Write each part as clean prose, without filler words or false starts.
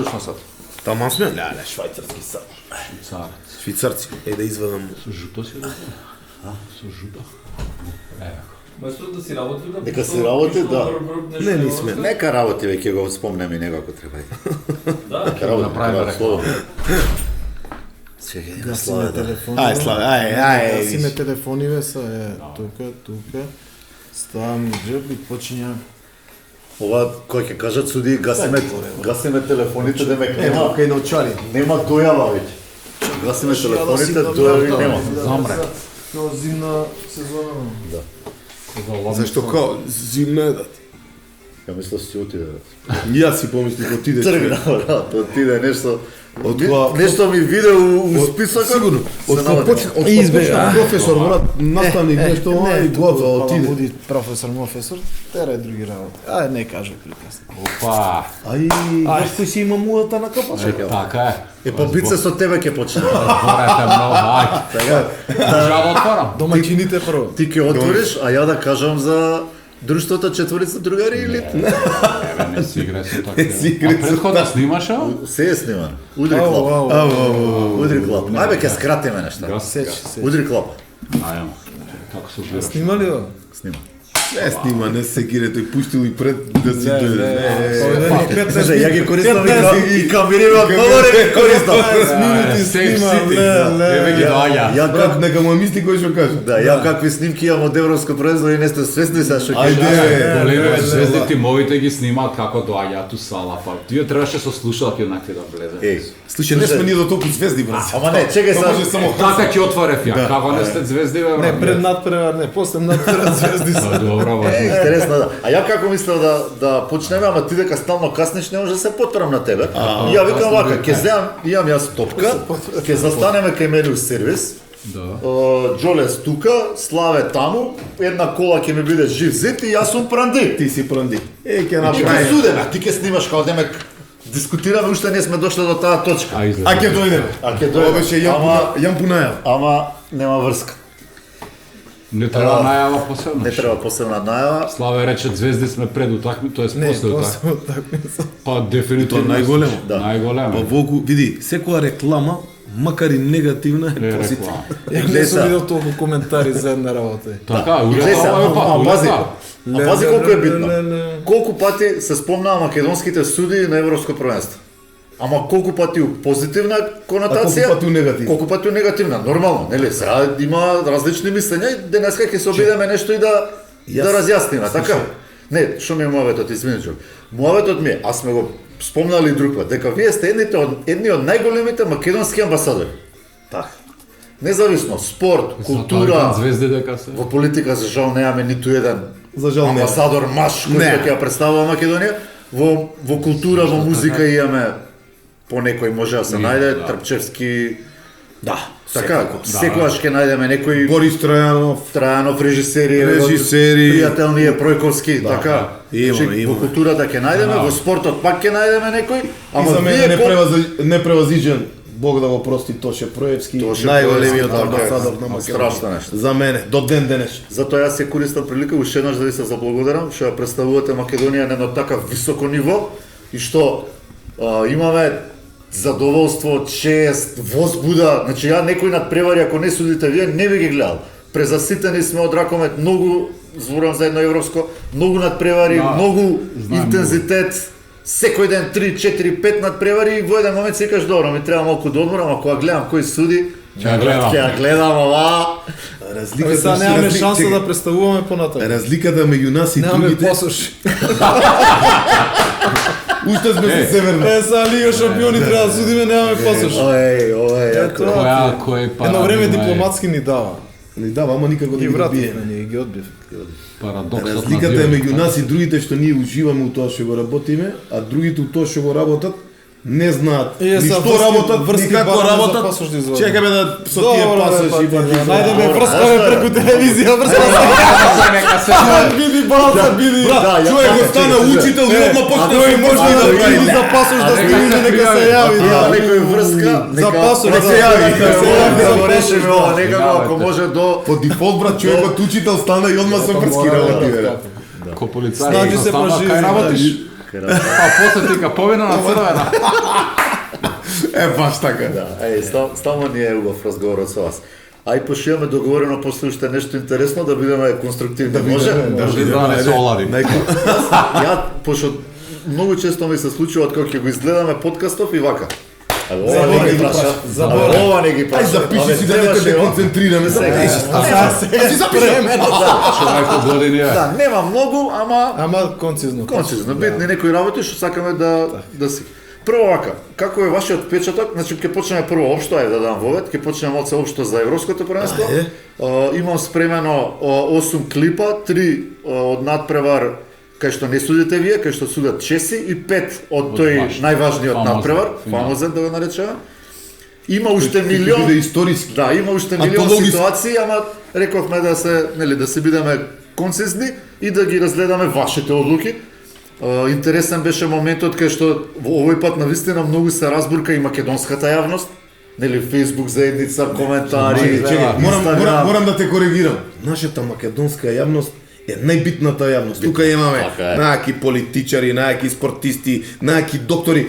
точно сад? Таман сме? Леле, швајцарски сад. Швицарци. Да извадам. Со жуто си работи? Со жуто? Место да си работи, да... Дека си работи, да. Не, нисме. Нека работи, веќе го спомнеме него ако треба. Да, Нека работи, направиме слободно. Гасиме телефони. Ај, слава, ај. Гасиме телефониве са, тука. Ставам джеб и почиња. Ова кој ќе кажат суди гасиме телефоните демек Нема кај научари. нема дојава веќе. Гасиме телефоните, дојави нема. Замре. Као зимна сезона. Зашто као зимна е дат. Ја мислам си отиде. Јас си помислив отиде. Тргна, брат, отиде нешто. Од тоа- Нешто ми виде у списокот. Сигурно. Од Се кога наводи. почна професор, брат, наставник нешто, и готово отиде. Буди професор, тера други работи. Ај, не кажа прикасно. Опа! Ај, знаеш кој си има муата на капачка? Така е. Па бице со тебе ќе почне. Отворете много, ајде. Така. Можа да отворам. Домаќините прво. Ти ќе отвориш, а ја да кажам за друштвото четворица другари или Не си играј со така. си играј А предходно снимаше? се е снима. Удри клап. Удри клап. Ајбе ќе скратиме нешта. Сеч. Удри клап. Ајде. Како се гледаш? Снима ли го? Снима. Не снима, не се гире, тој пуштил и пред да си дојде. Слушај, ја ги користам и камериме од долари ги користам. Еве ги доаѓа. Ја Брат, нека му мисли кој што каже. Да, ја какви снимки имам од европско првенство и не сте свесни сега што ќе Ајде. Големите звезди тимовите ги снимаат како доаѓаат у сала, па тие требаше со слушалки однакви да влезат. Слушај, не сме ни до толку звезди, брат. Ама не, чекај Тоа може сега. само Така ќе отворев ја, како не сте звезди бе, брат? Не, пред надпревар, не, после надпревар звезди Па, са. добро, важно. Интересно да. А ја како мислев да почнеме, ама ти дека стално каснеш, не може да се потврам на тебе. И ја викам вака, ќе земам, имам јас топка, ќе застанеме кај мене у сервис. Да. Джоле стука, Славе таму, една кола ќе ми биде жив зид и јас сум пранди. Ти си пранди. Ќе И ќе направиме. судеме, ти ќе снимаш као демек дискутираме, уште не сме дошли до таа точка. А излезе. А ќе дојдеме. А ќе Тоа беше дојде. Јан Пунаја. Ама нема врска. Не треба најава посебно. Не треба посебна најава. Славе рече звезди сме пред утакми, тоест Не, после утакми. после утакмица. Па дефинитивно. Тоа најголемо. Да. Па Најголемо. Волку, види, секоја реклама, макар и негативна, е Е, позитивна. реклама. Ја не сум Глеса. видел толку коментари за една работа. Така, И гледа, улека, пази. улека. А пази колку е битно. Колку пати се спомнаа македонските суди на европско првенство. Ама колку пати у позитивна конотација, А колку пати у негативна? Колку пати у негативна, нормално, нели? Сега има различни мислења и денеска ќе се обидеме нешто и да разјасниме, така? Не, што ми е муаветот, извини човек. Муаветот ми е, а сме го спомнали друг пат, дека вие сте едни од најголемите македонски амбасадори. Така. Независно, спорт, култура, Звезди дека се. во политика за жал немаме ниту еден За жал не. амбасадор маш кој Не. што ќе ја представува Македонија. Во култура, во музика имаме по некој може да се најде, да. Трпчевски. Да. Така, секогаш ќе најдеме некој Борис Тројанов. Трајанов режисери, пријател ни е Пројковски, така. Имаме, Значи, во имаме. културата ќе најдеме, во спортот пак ќе најдеме некој, И ама за мене вие непревазиđен, Бог да го прости, Тоше Проевски, Тоше најголемиот Проевски, амбасадор така е. на Македонија. Страшно нешто. За мене, до ден денешен. Затоа јас се користам прилика уште еднаш да ви се заблагодарам што ја представувате Македонија на едно така високо ниво и што имаме задоволство, чест, возбуда. Значи ја некој надпревари ако не судите вие не би ги гледал. Презаситени сме од ракомет, многу зборувам за едно европско, многу надпревари, Да, многу знаем интензитет. Секој ден 3, 4, 5 надпревари и во еден момент си кажеш добро, ми треба малку да одморам, ако ја гледам кој суди, ќе ја гледам ова. Абе, сега немаме шанса да представуваме понатаму. Разликата меѓу нас и Немаме другите, посош. уште сме се северно. Сега Лига шампиони треба да судиме, немаме посош. Ова е јако. Кој Едно време дипломатски ни дава. Не дава, ама никако да Ги ги вративме, добиеме. ние ги одбив. Парадоксот. Разликата е меѓу нас и другите што ние уживаме у тоа што го работиме, а другите у тоа што го работат не знаат Е, ни са што врски- работат, ни врски како барони за работат. пасош да извадим. Чекаме да со тие пасош и Најдеме врска преку телевизија, врска биди балца, биди. Брат, Да, ја човек го така, стана чекай, учител и одма почна да Тој се може може да да биди прави. за пасош да нека сними, се нека се пријави. јави. Има да. некој врска, За пасош, да се да, јави, да се јави да за го пасош, решиме да. ова некако ако Давајте. може до По дефолт, брат, човекот учител стана и одма со врски работи, бе. Ко полицај. Значи се стана, проживи, кај работиш? Па после ти каповина на црвена. Баш така. Да, стално ни е убав разговорот со вас. Ај пошто имаме договорено после уште нешто интересно да бидеме конструктивни. Може? Може да не се олади. Ја пошто многу често ми се случува кога ќе го изгледаме подкастов и вака. Ова не ги праша. Ова не ги праша. Ај запиши си да некој концентрираме за си запишеме. Човеко години е. Да, нема многу, Ама концизно. концизно битни некои работи што сакаме да си. Прво вака, како е вашиот впечаток? Значи ќе почнеме прво општо, да дам вовет, ќе почнеме од се општо за европското првенство. Имам спремено 8 клипа, 3 од надпревар кај што не судите вие, кај што судат чеси и 5 од тој најважниот надпревар, фамозен да го наречеме. Има уште милион историски. Да, има уште милион ситуации, ама рековме да се бидеме концизни и да ги разгледаме вашите одлуки. Интересен беше моментот кај што во овој пат навистина многу се разбурка и македонската јавност, нели Facebook заедница, коментари, Морам да те коригирам. Нашата македонска јавност е најбитната јавност. Тука имаме најаки политичари, најаки спортисти, најаки доктори.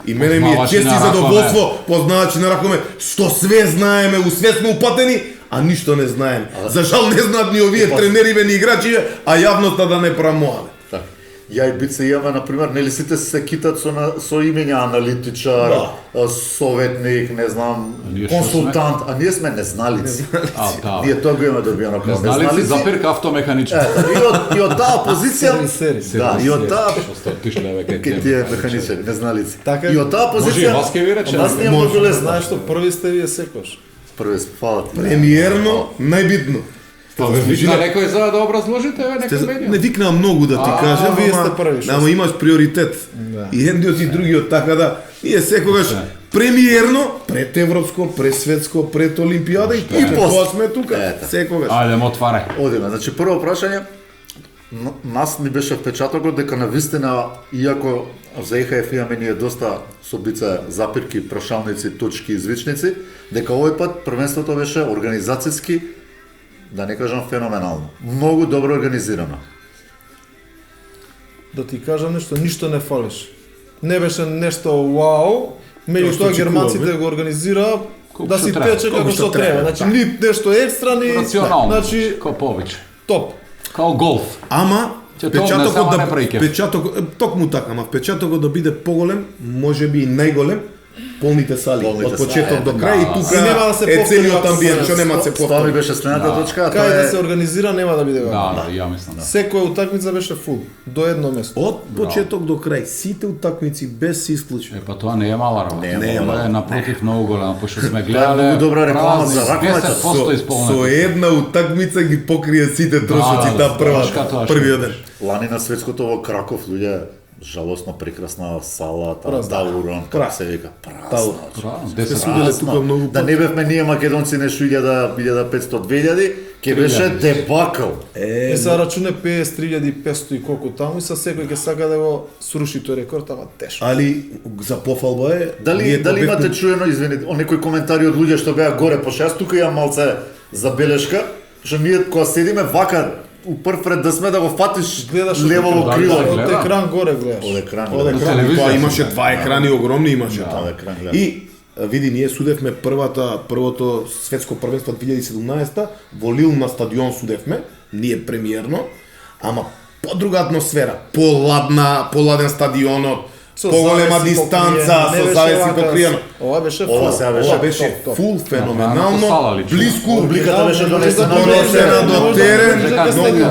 И мене ми е чест и задоволство, познавачи на ракоме, што све знаеме, у све сме упатени, а ништо не знаеме. За жал не знаат ни овие тренериве ни играчи, а јавноста да не прамоаме. Ја и Бице имаме, например, нели сите се китат со имења аналитичар, советник, не знам, консултант, а ние сме незналици. Ние тоа го имаме добиено како незналици. Запирка автомеханичар. И од таа позиција, да, и од таа ќе тие механичари, незналици. Така, и од таа позиција, вас ќе ви рече, нас не многу лесно. Знаеш што први сте вие секош. Први фала. Премиерно, најбитно. Викна некој за да образложите некој Не медиум. викнам многу да ти кажам, вие сте први, што ама имаш приоритет. И едниот и другиот така да ние секогаш премиерно пред европско, пред светско, пред олимпијада и тоа сме тука. Секогаш. Ајде мо отварај. Одиме, значи прво прашање, нас ни беше впечатокот дека навистина, иако за ЕХФ имаме ние доста собица запирки, прашалници, точки, извичници, дека овој пат првенството беше организацијски, да не кажам феноменално. Многу добро организирано. Да ти кажам нешто, ништо не фалиш. Не беше нешто вау, меѓутоа германците го организира да си тече како што треба. Значи ни нешто екстра, ни Рационално. значи Као повеќе. топ. Као голф. Ама впечатокот да впечатокот токму така, ама впечатокот да биде поголем, можеби и најголем, полните сали од почеток до крај и тука нема да се е повтори целиот амбиент, апсолутно. што нема да се Тоа ми повтори. беше следната точка, а Кај тоа да е се организира нема да биде Да, вака. да, ја мислам. Секоја утакмица беше фул, до едно место. Од почеток до крај, сите утакмици без се исклучи. Па тоа не е мала работа. Не е Тоа е напротив многу голема, пошто сме гледале. многу добра реклама за ракомета. 10% Со исполнето. една утакмица ги покрие сите трошоци таа првиот ден. лани на светското во Краков, луѓе, жалосно прекрасна сала, Празна. таурон, како се вика, празна. Се суделе тука многу Да не бевме ние македонци нешто 1500-2000, ќе беше дебакл. Е, се рачуне 53.500 и колку таму и са секој ќе сака да го сруши тој рекорд, ама тешко. Али за пофалба е Дали победни- имате чуено, извини, некои коментари од луѓе што беа горе, пошто јас тука имам малце забелешка, што ние кога седиме вака у прв ред да сме да го фатиш Гледаш левово од крило. екран, Од екран горе гледаш. Од екран. Од гледаш. екран, телевизија тоа се имаше гледа. два екрани огромни имаше Од таа. екран гледаш. И види, ние судевме првото светско првенство 2017 во Лил на стадион судевме, ние премиерно, ама подруга атмосфера, поладен стадионот, поголема завеси дистанца, покриено, не со беше завеси вака, покриено. Ова беше Ова фул. сега беше Ова беше топ. фул Направено феноменално, сала лично. блиску, Публиката беше донесена донесена до терен,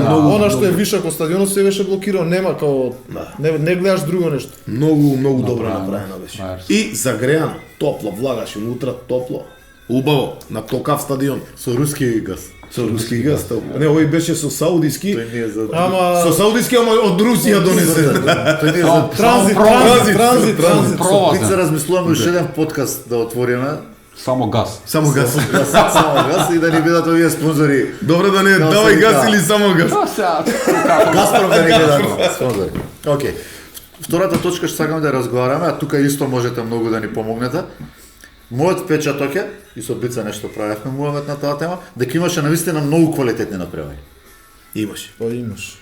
многу, Она што е вишок од стадионот се беше блокирано, нема као не гледаш друго нешто. многу добро Направено. направено беше. Барс. И загреано, топло, влагаше унутра топло. Убаво, на токав стадион. Со руски газ. Со руски газ. Не, овој беше со саудиски. Тој не е за Ама Со саудиски, ама од Русија донесен. тој не е за транзит. Пит се размислуваме уште еден подкаст да отвориме. Само газ. Само газ. Само газ и да ни бидат овие спонзори. Добро да не Како давај се газ вика? или само газ. Газпром да ни бидат спонзори. Океј. Втората точка што сакам да разговараме, а тука исто можете многу да ни помогнете. Мојот впечаток е, и со Бица нешто правевме муавет на таа тема, дека имаше навистина многу квалитетни направи. Имаше. Па имаш.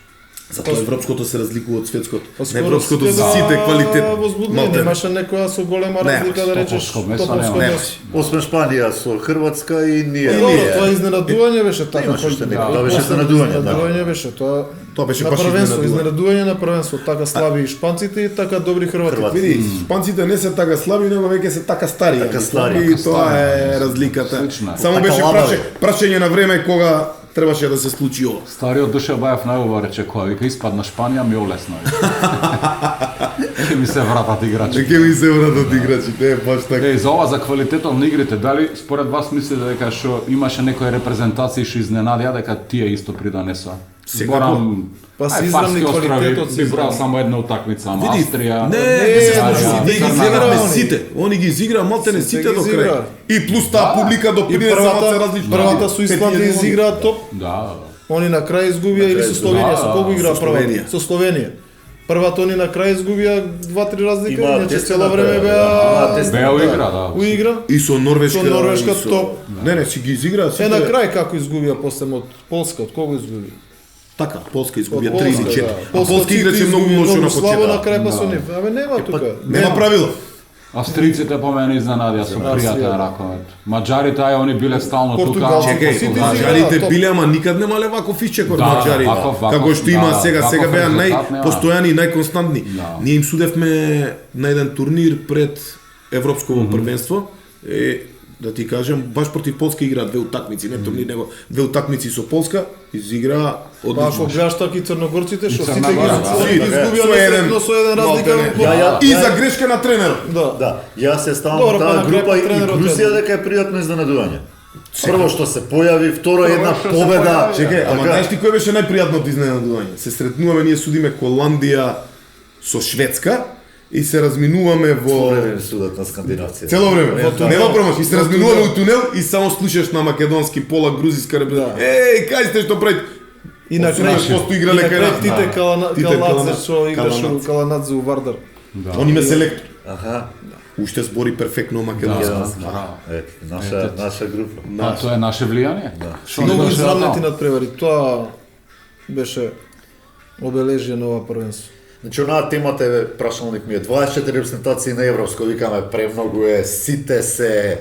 Затоа европското се разликува од светското. На Скоро европското сте за сите квалитет. Возбудни, немаше некоја со голема разлика да речеш топовско месо топовско нема. месо. Освен Шпанија со Хрватска и ние. Добро, тоа изненадување беше така. Имаше уште некој, Да, тоа беше изненадување, да. Изненадување беше тоа. Тоа беше На баш првенство, изненадување. изненадување на првенство, така слаби шпанците и така добри хрвати. Хрвати. Види, шпанците не се така слаби, него веќе се така стари. Така стари, И тоа е разликата. Слично е. Само Така беше лабави. прашање на време кога требаше да се случи ова. Стариот Душе Баев најубаво рече која вика испадна Шпанија ми олесно. Ќе ми се вратат играчи. Дека ми се вратат играчите, е баш така. Е, за ова за квалитетот на игрите, дали според вас мислите дека што имаше некои репрезентации што изненадија дека тие исто придонесоа? Секако. Па се Ај, изравни Фарски острови квалитетот, се би брал изравни. само една утакмица, ама Види, Австрија. не се Унгарија, случи, ние ги Црна изигравме Гора. сите. Они ги изиграа малте Сите сите ги до крај. изиграа. И плюс таа публика И допринесе малце првата, различно. првата со Исландија изиграа топ. Да. Они на крај изгубија или со Словенија, со кого играа со првата? Словенија. Со Словенија. Првата они на крај изгубија 2-3 разлика, Има иначе тесна цело време направа. беа Беа у игра, да. у игра. И со Норвешка. Со Норвешка и со- топ. Не, си ги изиграа сите. На крај како изгубија после од Полска, од кого изгубија? Така, Полска изгубија Од 3 или Полска, 4. да. А Полска Ците играче многу изгубија лошо на слабо на почеток. крај па со нив. Абе нема тука. Нема правила. Австриците по мене изненадија со пријатен ракомет. Маđарите ај они биле стално тука. Португалците, Чекај, сите Да, изиграа маđарите топ. биле, ама никад немале ваков исчекор Да, маđари. ваков, Како што има да, сега, ваков сега беа резултат нема. најпостојани и најконстантни. Да. Ние им судевме на еден турнир пред Европско првенство. Да ти кажем, баш против Полска играа две утакмици, не турнир, него две утакмици со Полска, изиграа Па одлично. ако гледаш така и црногорците, што И сите ги Црна Гора, сите да. изгубија Со еден, несретно со еден разлика. Ја- И за грешка на тренерот. Да. Да, јас се ставам Добро, во па таа на крај група па и тренерот Грузија е- дека е пријатно изненадување. Прво што се појави, второ една што се победа. појави, Чекај, ама Така. знаеш ти кој беше најпријатното изненадување? Се сретнуваме, ние судиме Холандија со Шведска и се разминуваме во Време судат на скандинавци. цело време. Во тунел. Нема промаш, и се Во разминуваме тунел. у тунел и само слушаш на македонски пола грузиска репрезентација. Да. Еј, кај сте што правите? И на крај 18% и играле на кај крај нас. Тите Да. Каладзе Тите Каладзе. што играше у Каладзе. Каланадзе у Вардар. Он име селектор. Аха. Уште збори перфектно македонски. Е, наша група. А тоа е наше влијание? Што Многу беше изравнати тоа? надпревари. Тоа беше обележие на ова првенство. Значи, онаа темата е, прашалник ми е 24 репрезентации на Европско, викаме премногу е, сите се...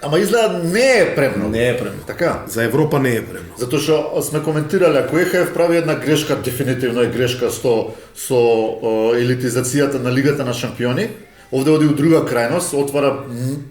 Ама изгледа не е премногу. Не е премногу. Така. За Европа не е премногу. Затоа што сме коментирале, ако ЕХФ прави една грешка, дефинитивно е грешка со елитизацијата на Лигата на шампиони, овде оди у друга крајност, отвара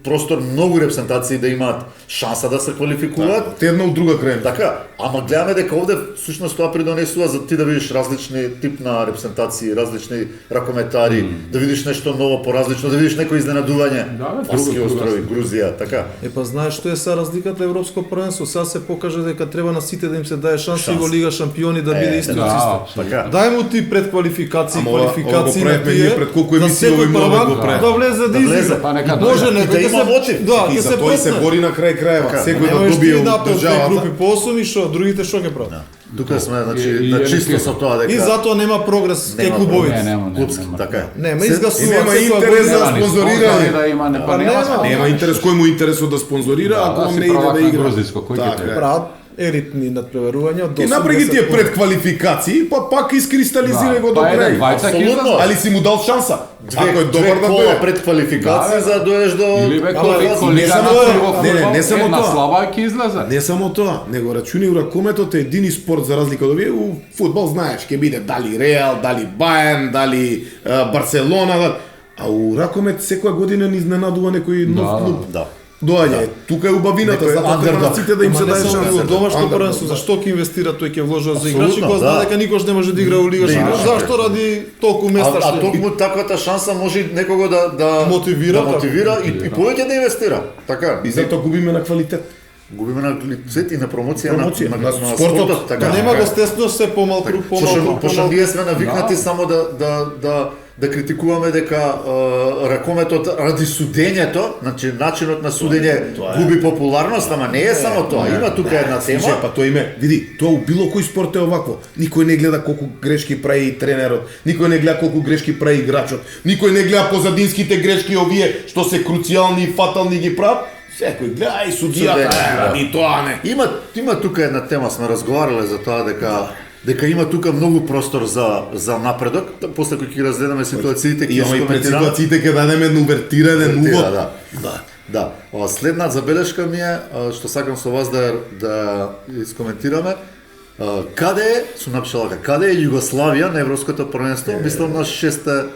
простор многу репрезентации да имаат шанса да се квалификуваат. Те една од друга крајна. Така, ама гледаме дека овде всушност тоа придонесува за ти да видиш различни тип на репрезентации, различни ракометари, да видиш нешто ново, поразлично, да видиш некој изненадување. Да, бе, Фарски друга острови, стvar. Грузија, така. Е па знаеш што е са разликата Европско првенство? Сега се покаже дека треба на сите да им се дае шанса и во Лига шампиони да биде истиот Да, систем. апсолутно. Така. Дај му ти пред квалификации, Ама ова квалификации го на правевме тие. ние пред колку за емисии секој овој момент првак го правевме. да влезе да влезе. изигра. Па нека Може дојде. И да некој има мотив. Да, И ќе за се тој се пропне. бори на крај крајева. Така. Секој да Немаш добие ти од напред две државата. групи по 8 и што, другите што ќе прават? Тука сме, значи, И- и на е чисто ликвидно. со тоа дека... И затоа нема прогрес кај Нема клубовите. Не, Клубски, нема. така е. Нема, Се- изгасуваат нема секоја интерес за година. Нема ни спонзорирање. спонзори да има, не, па Па нема нема. спонзори. Нема интерес, кој му интересот да спонзорира, Да, ако да он си не иде правак да на игра. грузиско, кој ќе Така треба? е. Прават елитни надпреварувања до И направи тие 80%. предквалификации, па пак искристализирај го до Па еден крај. двајца ќе Апсолутно. излезе. Али си му дал шанса. Ако е Две добар да кола дојде. пред квалификација Да, за да доеш до... Или бе Ама, колига само на тоа, прво не само една тоа. слаба ќе излезе. Не само тоа, него рачуни у ракометот е едини спорт за разлика од овие. У фудбал знаеш, ќе биде дали Реал, дали Бајерн, дали Барселона, а у ракомет секоја година ни изненадува некој нов Да, клуб. Да. Доаѓа. Тука е убавината, Некој затоа треба на underdog. сите да им Ама се не даде само шанса. во домашно Underdog, првенство, да. зашто ќе инвестира тој ќе вложува за Апсолутно, играчи кога знае да. дека никош не може да игра у Лига шампиони. игра. Зашто ради толку места А што токму таквата шанса може и некого да Мотивира, да мотивира и повеќе да инвестира. Така. И затоа губиме на квалитет. Губиме на лицет и на промоција, Промоција, на на спортот, спортот. така. нема така. гостество се помалку, Пошто ние сме навикнати Да. само да критикуваме дека ракометот ради судењето, значи начинот на судење губи популарност, ама не е само тоа. Има тука една Слушај, тема. па тоа име, види, тоа у било кој спорт е овакво. Никој не гледа колку грешки прави тренерот, никој не гледа колку грешки прави играчот, никој не гледа позадинските грешки овие што се круцијални и фатални ги прават. Секој гледа и судијата, Судење, да. и тоа не. Има тука една тема, сме разговарале за тоа дека дека има тука многу простор за напредок, после кој ќе разгледаме ситуациите, ќе Имаме и пред искоментираме. ситуациите ќе дадеме едно увертирање, еден увод. Да. Да. Следна забелешка ми е, што сакам со вас да искоментираме, каде е, сум напишала каде е Југославија на Европското првенство, мислам на 6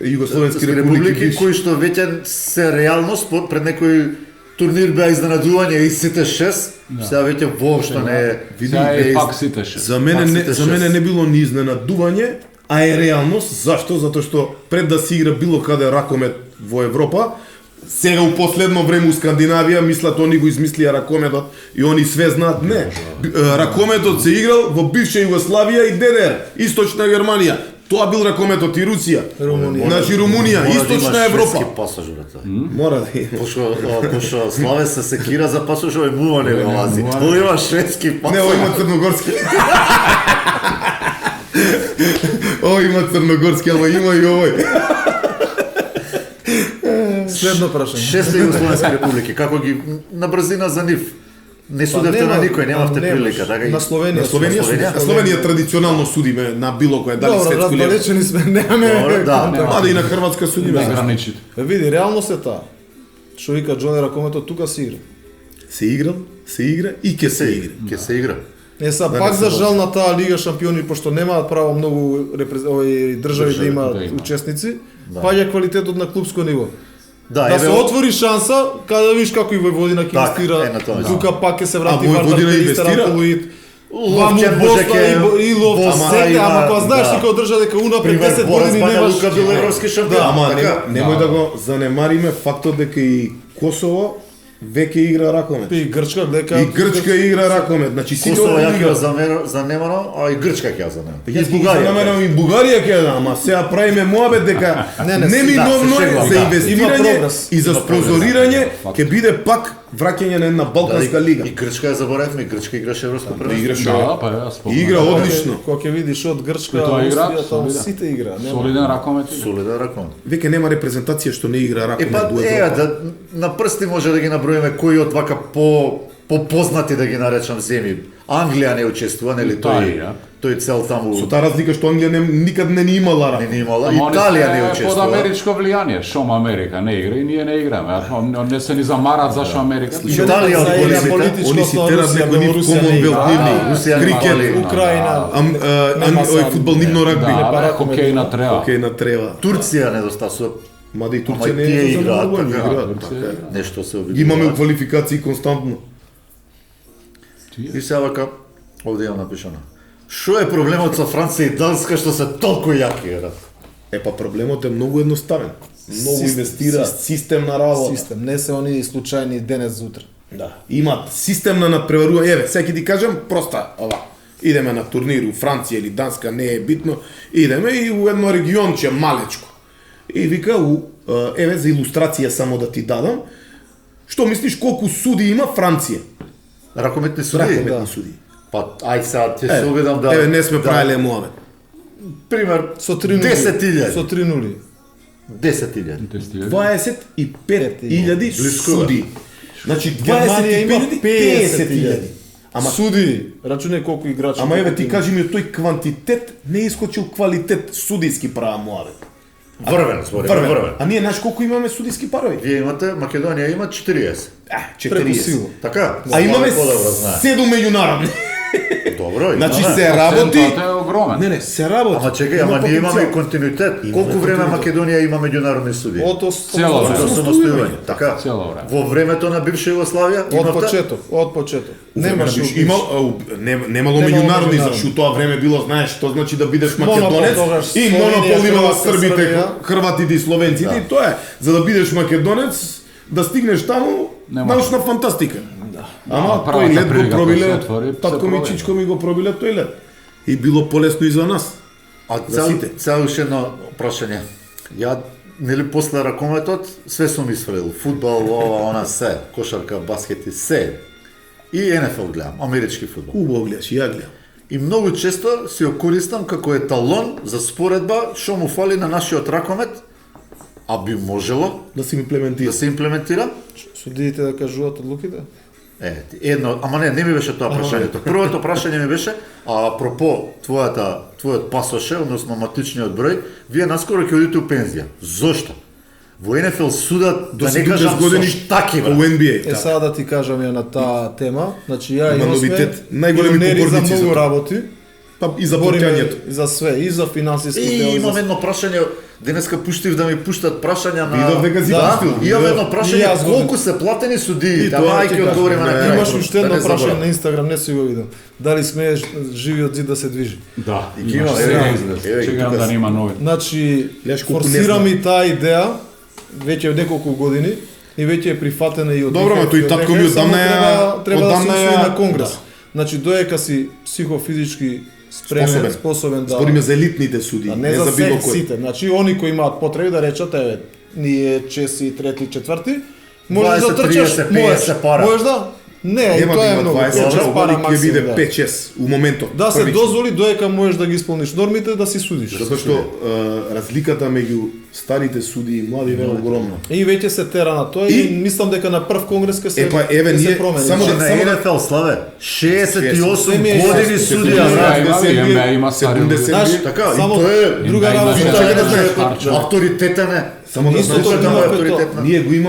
Југословенски републики, републики, кои што веќе се реалност, пред некој турнир беа изненадување и сите 6, сега веќе воопшто не е. Сега е не пак сите ше. За мене не било ни изненадување, а е реалност. Зашто? Затоа што пред да се игра било каде ракомет во Европа, сега у последно време у Скандинавија мислат они го измислија ракометот и они све знаат. Не. Ракометот се играл во бивша Југославија и ДДР, Источна Германија. Тоа бил ракометот и Русија. Румунија. Значи Румунија, Источна Европа. Пасаж, брате. Мора да има. Пошто Славе се секира за пасажови мува не го лази. Тоа има шведски пасаж. Не, ој има црногорски. Ој има црногорски, ама има и овој. Следно прашање. 6 југословенски републики, како ги на брзина за нив. Не судевте на никој, немавте прилика, така и На Словенија. На Словенија традиционално судиме на било кое, дали Добро, светско или... раздалечени сме, немаме. Добро, да. А да и на Хрватска судиме. На граничите. Види, реално се таа. Што вика Џони ракометот тука се игра. Се игра и ќе се игра. Ќе се игра. Пак за жал на таа Лига шампиони, пошто немаат право многу држави да имаат да има. учесници, паѓа квалитетот на клубско ниво. Да, се отвори шанса, каде да видиш како и Војводина ќе Так, инвестира, на тоа, тука пак ќе се врати А Војводина Вардар инвестира? Ловчев може и Ловчев, ама кога знаеш ти кога држа дека унапред 10 години немаш... Лука бил европски шампион. Ама така? немој да го занемариме фактот дека и Косово веќе игра ракомет. И Грчка, дека... И Грчка игра ракомет. Значи сите Косово ја ќе игра. занемано, а и Грчка ќе ја занема. Јас ги занемарам и Бугарија ќе да, ама сега правиме моабет дека неминовно се е шегувам, за да. Има инвестирање прогрес. и за спонзорирање ќе биде пак враќање на една балканска лига. И Грчка ја заборавме, и Грчка играше европско првенство. Играше. Да, па ја спомнам. Игра одлично. Кога ќе видиш од Грчка, И тоа игра, Австрија, таму солиден. сите игра. Солиден ракомет. Солиден ракон. Веќе нема репрезентација што не игра ракомет Па, до Европа. да на прсти може да ги наброиме кои од вака по-познати да ги наречам земи. Англија не учествува, нели тој цел таму Со таа разлика што Англија никад не ни имала не ракомет. имала, Италија не Под учествува. америчко влијание, шом Америка не игра и ние не играме. Не се ни замарат зашо Америка. Италија од големите, Они си терат некој нив Комонвелт, Русија крикет, нема, Украина. ој фудбал нивно рагби. Да, хокеј на трева. Океј на трева. Турција недостасува. Мада и Ама Турција и не тие е за играат, занимавање, така. играат, така е. Нешто се Ги имаме у обидува. квалификации константно. И сега вака, овде имам напишано. Што е проблемот со Франција и Данска што се толку јаки, брат? Па проблемот е многу едноставен. Многу инвестира, системна работа. Систем, не се они случајни денес зутре. Да. Имат системна надпреварување. Еве, сега ќе ти кажам проста ова. Идеме на турнир у Франција или Данска, не е битно. Идеме и у едно регионче малечко. И вика, еве за илустрација само да ти дадам. Што мислиш колку суди има Франција? Ракометни суди? Ракометни суди. Па, ај сега ќе се обидам да... Еве, не сме правиле моабет. Пример, Со 3 нули. 10.000. Со 3 нули. 10.000. 25.000 суди. Значи Германија има 25.000. Ама Суди, рачуне колку играчи. Ама еве ти кажи ми тој квантитет не е искочил квалитет судиски права моабет. Врвен, врвен. А ние знаеш колку имаме судиски парови? Вие имате, Македонија има 40. Преку 40. сила. Така? А имаме Подобро знае. 7 меѓународни. Добро, Значи имаме. се работи. Процентот е огромен. Не, се работи. Ама чекај, ама ние имаме континуитет. Колку време Македонија има меѓународни суди? Од Цело До време. самостојување. Така. Цело време. Во времето на бивша Југославија од почеток, од почеток. Немаше Немало меѓународни, зашто у тоа време било, знаеш, што значи да бидеш македонец тогаш и Словенија, монопол имала Хрватска, србите, Србија. хрватите и словенците и тоа е. За да бидеш македонец, да стигнеш таму, Нема. научна фантастика. Ама правата тој лед го прилика која се пробиле, отвори, татко се ми и проведе. чичко ми го пробиле тој лед. И било полесно и за нас. А За сите. цел уште едно прашање. Ја нели после ракометот све сум исфрлил. Фудбал, ова, она се, кошарка, баскет и се. И НФЛ гледам, амерички фудбал. Убаво гледаш, и ја гледам. И многу често си го користам како еталон за споредба што му фали на нашиот ракомет, а би можело Да се да имплементира. се имплементира. Судиите да кажуваат одлуките? Едно, ама не ми беше тоа прашањето. Првото прашање ми беше, апропо твојот пасоше, односно матичниот број, вие наскоро ќе одите у пензија. Зошто? Во НФЛ судат, да не кажам со штаки, во NBA. Сега да ти кажам ја на таа тема, значи ја и новитет, сме најголеми пионери за поборници за многу тоа. работи. Па и за Бориме плаќањето. за све, и за финансиски И дел, имам за едно прашање, денеска пуштив да ми пуштат прашања на... Видов дека си Да, пуштил. имам едно И прашање, јас го- колку се платени судии, И да тоа ќе мајки кажам, одговориме на да, крај. Имаш уште едно Да не прашање заборавам. на Инстаграм, не си го видам. Дали смееш живиот зид да се движи? Да, ги има, имаш еве сега ги, излез. еве ги, Чекам тука да си. нема нови. Значи, Гледаш колку не форсирам знам. и таа идеја, веќе неколку години, и веќе е прифатена и од Добро, ма тој татко ми само одамна ја- треба да се одамна усвои ја- на конгрес. Значи, доека си психофизички способен да... Збориме за елитните суди, Да, не не за за било се, кој. сите. Значи, они кои имаат потреби да речат, еве, ние чеси, трети, четврти, можеш 20, да трчаш, 30, можеш, 50 пара. можеш да... Не, и Нема тоа да е има многу, 20, 5-6 пара ќе максимум, биде да. 5-6 у моментот. Да се првично. дозволи доека можеш да ги исполниш нормите да си судиш. Затоа што разликата меѓу старите суди и млади е огромна. И веќе се тера на тоа и мислам дека на прв конгрес ќе се Па, еве, ќе се ние промени. само Значи, да- на НФЛ, Славе, 68 Ми е години јасно. судија, Сега брат. има, и NBA има стари 70 люди. Знаеш, Така, и само тоа е друга Има работа. вина, Чекай да да, знаеш, харча. авторитетен е. Само да Истото знаеш, има Тоа е како тоа. авторитетна.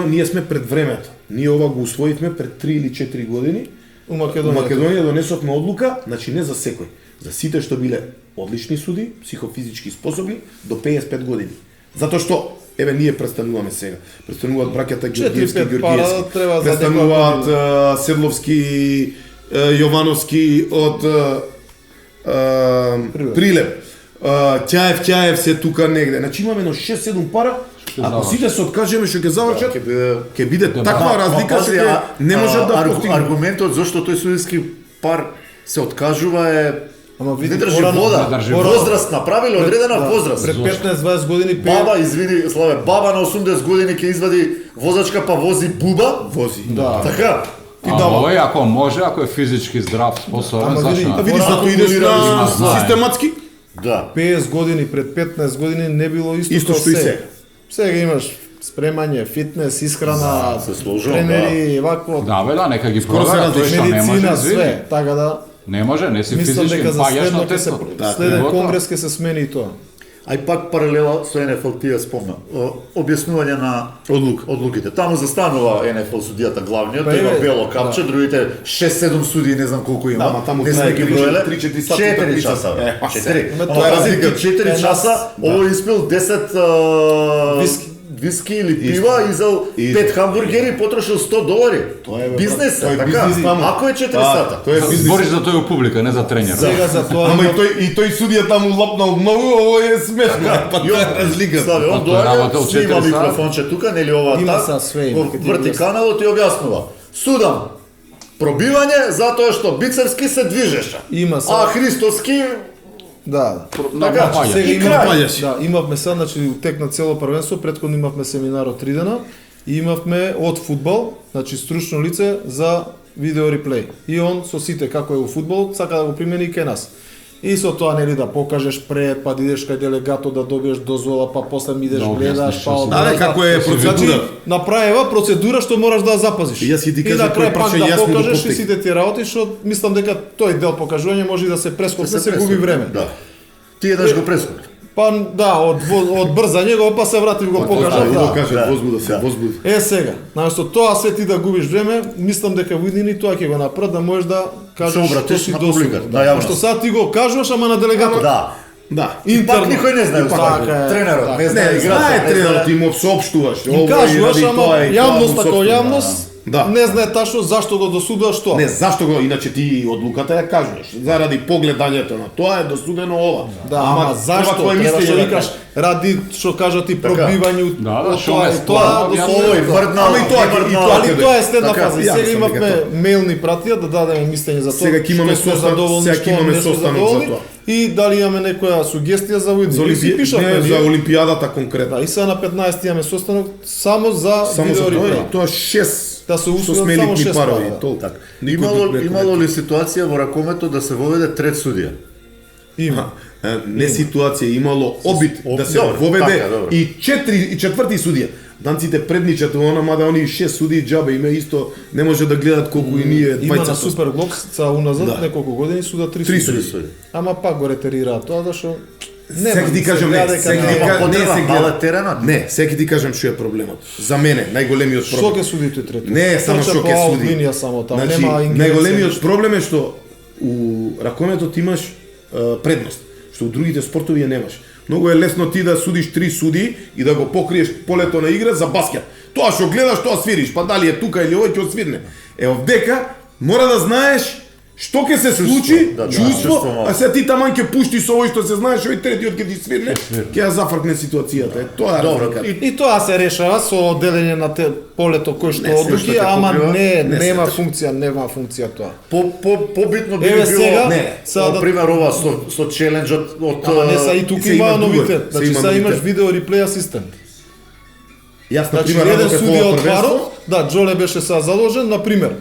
ние сме пред времето. Ние ова го усвоивме пред 3 или 4 години. У Во Македонија. Македонија донесовме одлука, значи не за секој, за сите што биле одлични суди, психофизички способни до 55 години. Затоа што еве ние престануваме сега. Престануваат браќата Георгиевски, 4-5 пара треба за престануваат некоја Седловски, Јовановски од Прилеп. Ќаев се тука негде. Значи имаме едно 6-7 пара. Ако завршат. сите се откажеме што ќе завршат, ќе биде Да, таква разлика што ќе не може да постигне. Аргументот зашто тој судиски пар се откажува е Ама види, не држи порано- вода. не држи вода. Возраст направиле одредена Да, возраст. Пред 15-20 години Баба, извини, Славе, баба на 80 години ќе извади возачка па вози буба. Вози. Да. Така. А овој ако може, ако е физички здрав, способен, Ама зашто види, не? А видиш Порано ако идеш акумулирани на знае. систематски, Да. 50 години, пред 15 години не било исто, Исто како што и сега. сега. Сега имаш спремање, фитнес, исхрана, Да, се сложувам, тренери, вакво, Да, бе, да, нека ги Скоро се провера, тој што не медицина, може, извини. све. Така да, Не може, не си мислам физички, дека за паѓаш следно на ќе се тестот. следен Готово. конгрес ќе се смени и тоа. Ај пак паралела со НФЛ ти ја спомна. Објаснување на одлуките. Таму застанува НФЛ судијата главниот, Па тој има еве, бело капче, другите 6-7 судии, не знам колку има. Да, ма таму не сме трае ги 3-4 броеле. 3-4 сати 4 утркица. часа. Е, па 4. Ама Ама тоа е пази, разлика. 4 Е, часа, нас- ово испил 10 виски или пива, изел И- 5 хамбургери, потрошил $100. Тоа е, бе, бизнес брат, е, тоа е така. бизнис таму. Ако е 4 Да, сата. Тоа е бизнис. Збориш за тој у публика, не за тренер. Сега за тоа Ама има- и тој судија таму лапнал многу, ово е смешно. Па тоа е разлика. Слави, он Па тој работел доаѓа, снима 4 сата. микрофонче тука, нели ова Има так, са све, во нека ти вертикалот и објаснува. Судам, пробивање затоа што бицевски се движеше. Има са- А Христоски, Да. На Така, паѓа. Сега И имавме, крај. да, имавме сега, значи текна цело првенство, претходно имавме семинар од 3 дена и имавме од фудбал, значи стручно лице за видео реплей. И он со сите како е во фудбал, сака да го примени и кај нас. И со тоа нели да покажеш пред, па да идеш кај делегатот да добиеш дозвола, па после ми идеш Да гледаш, објасниш па што се Да, бе, како е процедура. Значи, направива процедура што мораш да ја запазиш. И јас ќе ти И кажам на крај кој пак прашање да јас му го покажеш и постиг. сите ти работи, што мислам дека тој дел покажување може и да се прескокне, се губи време. Да. Ти еднаш го прескоки. Па да, од брзање го, па се врати го покажа. Да, Да. го кажа, да, возбуда се, да. возбуди. Сега, наместо тоа се ти да губиш време, мислам дека во иднини тоа ќе го направат да можеш да кажеш Се обратиш што си на досуден. публиката, на Да, јавност. што сега ти го кажуваш, ама на делегатот. Да. Да. И пак никој не знае И пак устави. е, Тренерот да. не знае, Не, играчот знае не тренерот, знае. ти му соопштуваш. Им Ова и кажуваш, ради ама тоа и тоа јавност му како соопштуваш. јавност Да. не знае ташно зашто го досудуваш тоа. Не, зашто го, иначе ти одлуката ја кажеш. Заради погледањето на тоа е досудено ова. Да, ама зашто? твое Треба мислење што да викаш, ради што кажа ти Така. пробивање од Да, да, од шо тоа ме и спорно, тоа објаснено. до Овој врднал, Ама и тоа ќе- и тоа Али ќе тоа е следна Така, фаза. И ја сега мислам дека имавме тоа. мејлни пратија да дадеме мислење за тоа. Сега ќе имаме што сме состан- задоволни, сега ќе што имаме не сме состанок за задоволни. тоа. И дали имаме некоја сугестија за уидни. За И си пишавме не, за ние. Олимпијадата конкретно. Да, и сега на 15 имаме состанок само за Само за видео тоа, реплей. тоа 6 Да се со усвојат само смеликни 6 парови, пара, да. толку. Така. Никој друг не Имало ли ситуација во ракомето да се воведе трет судија? Има. Не ситуација, имало обид да се Добро, воведе така, добро. и четврти судија. Данците предничат она, мада они 6 суди џабе, има исто, не може да гледат колку и ние Има на двајца. Супер Глобс уназад Да. неколку години суда 3 Три суди. суди. Ама пак го ретерираат тоа зашо Сега ти кажам, не, сега ти нема кажам, не потреба, се мал е гледа. теренот. Не, сега ти кажам што е проблемот. За мене најголемиот Што проблем. ќе суди тој трети? Не е само Трча што по ќе аут суди. линија само таму, Значи, нема ингеренција. најголемиот проблем е што у ракометот имаш предност, што у другите спортови ја немаш. Многу е лесно ти да судиш 3 суди и да го покриеш полето на игра за баскет. Тоа што гледаш, тоа свириш, па дали е тука или овој ќе свирне. Е овдека мора да знаеш што ќе се случи, да, чувство, чувство мало. а сега ти таман ќе пуштиш со овој што се знаеш, овој третиот ќе ти свирне, ќе ја зафркне ситуацијата. Е, тоа е Добро, разликата. И тоа се решава со делење на полето кој што Не, се одлуки, што те ама покрива, нема се функција тоа. Побитно би Еве било, сега, не, сега да пример ова со челенџот од ама не са и тука се има има новитет. друго, се Значи има сега имаш новитет. видео реплей асистент. Јас на Значи пример еден работев судија ова од првенство. Барот, да, Джоле беше сега заложен, на пример.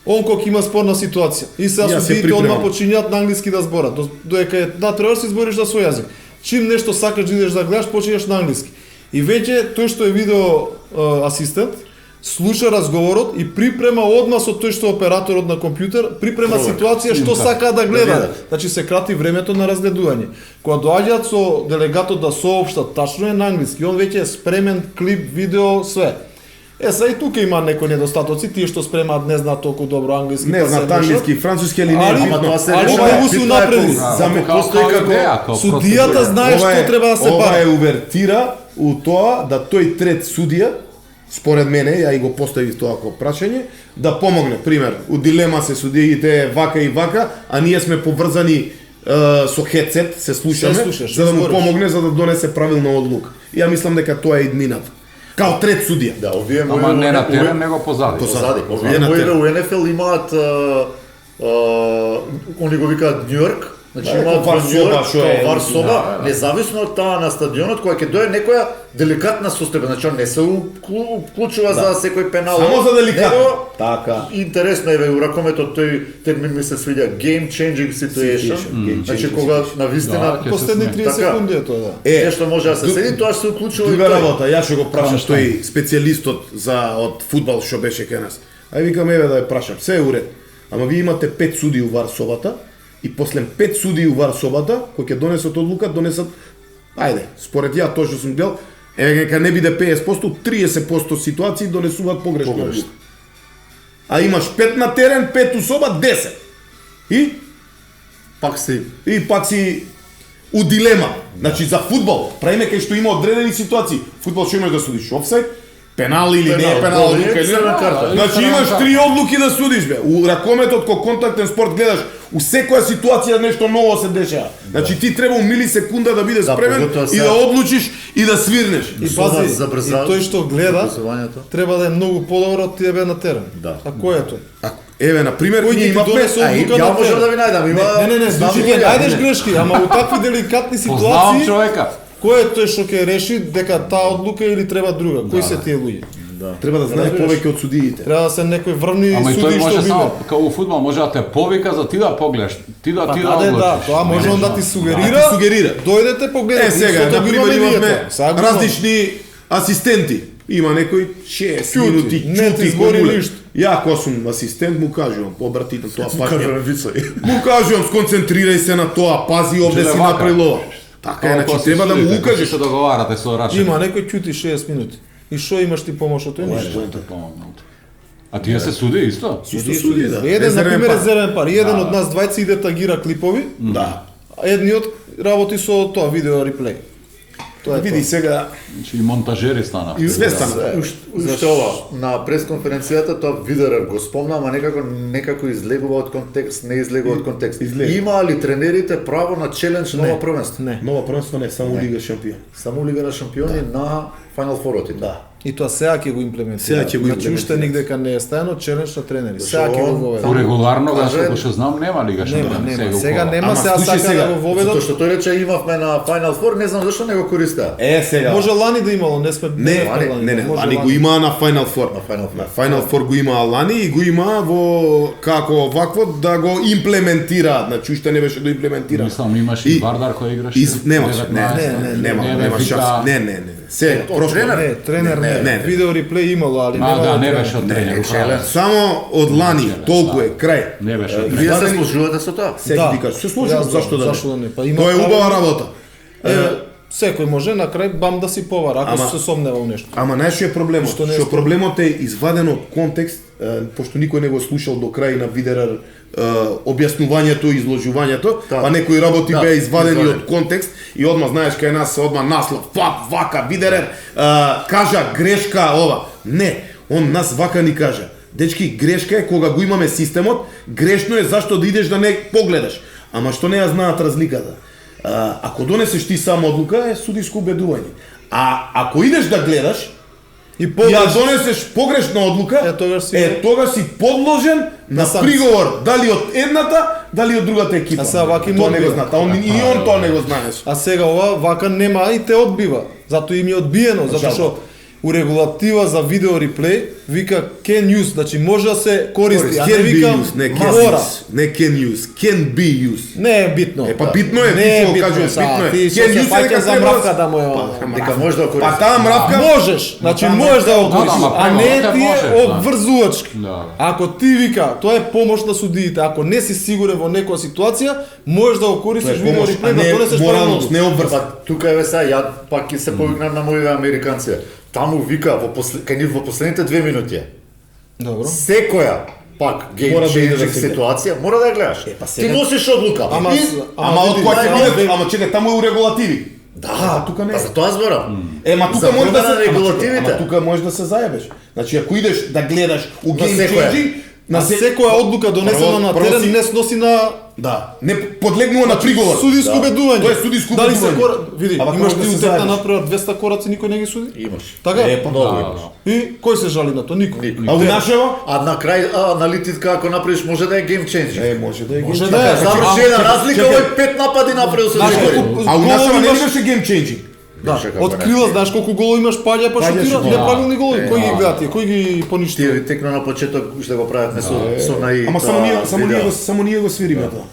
Он кога има спорна ситуација и сега Јас се судиите припремам. одма почињаат на англиски да зборат. Додека е да треба да се избориш за свој јазик. Чим нешто сакаш да идеш да гледаш, почињаш на англиски. И веќе тој што е видео асистент слуша разговорот и припрема одма со тој што е операторот на компјутер, припрема ситуација што сака да гледа. видат. Значи се крати времето на разгледување. Кога доаѓаат со делегатот да соопштат, тачно е на англиски, он веќе е спремен клип, видео, све. Е, сега и тука има некои недостатоци, тие што спремаат не знаат толку добро англиски. Не па се знаат мешаат. англиски, француски или не е Али- битно. Ама тоа се Али решава. многу се Битно е унапредни. по- За мен постои како Судијата знае Ова што е- треба да се Ова е бара. увертира у тоа да тој трет судија, според мене, ја и го поставив тоа како прашање, да помогне. Пример, у дилема се судиите вака и вака, а ние сме поврзани со хедсет, се слушаме, Се слушаш, за да му збориш. помогне за да донесе правилна одлука. И ја мислам дека тоа е идмината. Као трет судија. Да, овие Ама не на терен, него позади. позади. Овие Овие на моите терен. у НФЛ имаат они го викаат Њујорк. Значи Да, имаат како вар во Њујорк, соба, што е- како вар соба, независно од таа на стадионот, кога ќе дое некоја деликатна состојба, значи он не се уклучува за секој пенал. Само за деликатно. Него, Така. Интересно е у ракометот тој термин ми се свиѓа game changing situation. Game Значи changing кога Да, навистина ќе Последни 30 Така. секунди е тоа, да. е што може да се следи, тоа се уклучува и Друга тој. работа, ја што го прашам тој специјалистот за од фудбал што беше кај нас. Ај викам еве да ја прашам, се е уред. Ама вие имате 5 суди у вар собата и после 5 суди у вар собата, кои ќе донесат одлука, донесат ајде, според ја тоа што сум гледал, дека не биде 50%, 30% ситуации донесуваат погрешна одлука. А имаш 5 на терен, 5 у соба, 10. Пак си И пак си у дилема. Значи за фудбал, правиме кај што има одредени ситуации. Фудбал што имаш да судиш офсайд, пенал или не е пенал, дали е одлука или црвена не. карта. Значи имаш 3 одлуки да судиш бе. У ракометот кој контактен спорт гледаш, у секоја ситуација нешто ново се дешава. Значи ти треба у милисекунда да бидеш Да, спремен поготово и сега. да одлучиш и да свирнеш. И Зона пази, за и брза- тој што гледа, забрзувањето. треба да е многу подобро од тебе на терен. Да. А кој е тој? Еве на пример, Кој ние ќе ти имавме донесе одлука ја на можам терен? да ви најдам, има- Не, знам значи ги ќе ја, најдеш не. грешки, ама у такви деликатни Познавам ситуации, човека. кој е тој што ќе реши дека таа одлука или треба друга? Кои се тие луѓе? треба да знае повеќе од судиите. Треба да се некои врвни Ама и суди тој што може биде. само, као у фудбал, може да те повика за ти да погледаш, ти да Да, да, тоа може он да ти сугерира. сугерира. Дојдете погледнете. Е, сега, Истото на го пример, имаме ние имавме тоа. Сега го имаме. различни асистенти. Има некој 6 Ќути, минути, не ти ќути, збори комуле. ништо. Ја, кога сум асистент, му кажувам, обратите тоа паќа. Кажувам вицој. Му кажувам, сконцентрирај се на тоа, пази овде Желе си вака. направил ова. Така е, значи треба да му укажеш. Што договарате со раче. Има некој ќути 60 минути. И што имаш ти помош од тој ништо? А тие се суди исто? Исто суди, да. Еден, на Резервен пример, пар. резервен пар. И еден од нас двајца иде тагира клипови, Да. а едниот работи со тоа видео реплей. Тоа е Види тоа. сега, Значи и монтажери стана. све стана. Уште ова, на пресконференцијата тоа Видерер го спомна, ама некако излегува од контекст, не излегува од контекст. излегува. Има ли тренерите право на челендж на ова првенство? Не. Нова првенство не, само Лига шампион. Само Лига на шампиони на Final Four-отите. Да. И тоа сега ќе го имплементира. Сега ќе го Значи уште имплементира. нигде не е стајано челендж на тренери. Сега ќе го По воведе. регуларно, Каже- како што знам, нема лига Нема, шампион. нема. Сега нема, Ама сега слушај сака сега, да го Затоа воведат. што тој рече имавме на Final Four, не знам зашто не го користеа. Сега. Може лани да имало, не сме Не, сме не, може Лани го има на Final Four. На Final Four. На Final Four го има Лани и го има во како вакво да го имплементира, значи уште не беше до имплементира. Мислам, имаш и Вардар кој играш. Немаш, не, 19, нема не, шанс. вика- Не. Сега, Од просто тренер? Не, тренер не. Не. видео реплей имало, али Ма, нема да, не тренер. беше од тренер. Само од лани, толку е, крај. Не беше од Вие се Извадени- сложувате со тоа? Секи Да. ти кажа, се сложувам, Јас зашто да зашто да не? Па има Тоа е право. убава работа. Секој може на крај бам да си повара, ако Ама- се сомнева у нешто. Ама знаеш што е проблемот? Што не е Што што- проблемот е изваден од контекст, пошто никој не го слушал до крај на Видерар објаснувањето, изложувањето, Да. па некои работи Да, беа извадени извадени. од контекст и одма знаеш кај нас одма наслов, вака Видерар кажа грешка ова. Не, он нас вака ни кажа. Дечки, грешка е кога го имаме системот, грешно е зашто да идеш да не погледаш. Ама што не ја знаат разликата. Ако донесеш ти само одлука е судиско убедување. А ако идеш да гледаш И ја донесеш погрешна одлука, тогаш си подложен на санкција. приговор дали од едната, дали од другата екипа. А сега вака им тоа не го одбива. знаат, а и он тоа не го знаеш. А сега ова вака нема и те одбива. Зато им е одбиено, затоа што у регулатива за видео реплей вика can use, значи може да се користи, а не Can be вика used, не can мора. use, не can use, can be used. Не е битно. Па битно е, не ти е што битно, кажуваш, сега, битно е. ти Can се use фаќа дека за треба да мравка се- да му е ова. Дека може да Па користи. таа мравка, Можеш, значи таа можеш да го мравка- користиш, Да, да, а ма не мравка ти е можеш, да. обврзувачки. Да. Ако ти вика, тоа е помош на судиите, ако не си сигурен во некоја ситуација, можеш да го користиш Тоа е видео помош, реплей а да не донесеш моралност, не обврза. Па тука е сега, ја пак ќе се повикнам на моите американци. Таму вика кај нив во последните 2 минути. Добро. Секоја пак game Мора да иде да changing се гледа. ситуација, мора да ја гледаш. па Ти сега- носиш одлука. Ама И- Ама од види, кој ќе ама биде, ама чекај, таму е у регулативи. Да, тука не Па е. за тоа зборам. Ма тука За може да промена се на регулативите. Ама тука можеш да се зајабеш. Значи ако идеш да гледаш у На game секоја. changing, На секоја одлука донесена на прво терен си- не сноси на Да, не подлегнува на приговор. судиско Да. убедување. Тоа е судиско Дали се убедување. види, Ама имаш како ти да се утета заедеш? направат 200 кораци, никој не ги суди? Имаш. Така? Па Много Да, имаш. И кој се жали на тоа? Никој. А у нашево? А на крај аналитика ако направиш може да е game changer. Може да е Може game да е. changer. Заврши една разлика, чекај. овој 5 напади направил со Знаеш секој. колку А у нашево голови не имаш? беше game changing. Да, Беше како од не. крила знаеш колку голови имаш паѓа па Паѓа шутира, шутира. неправилни голови. Кој ги Да. гледа тие? Кој ги поништува? Тие текно на почеток уште го прават со наи. Ама само ние го свириме тоа.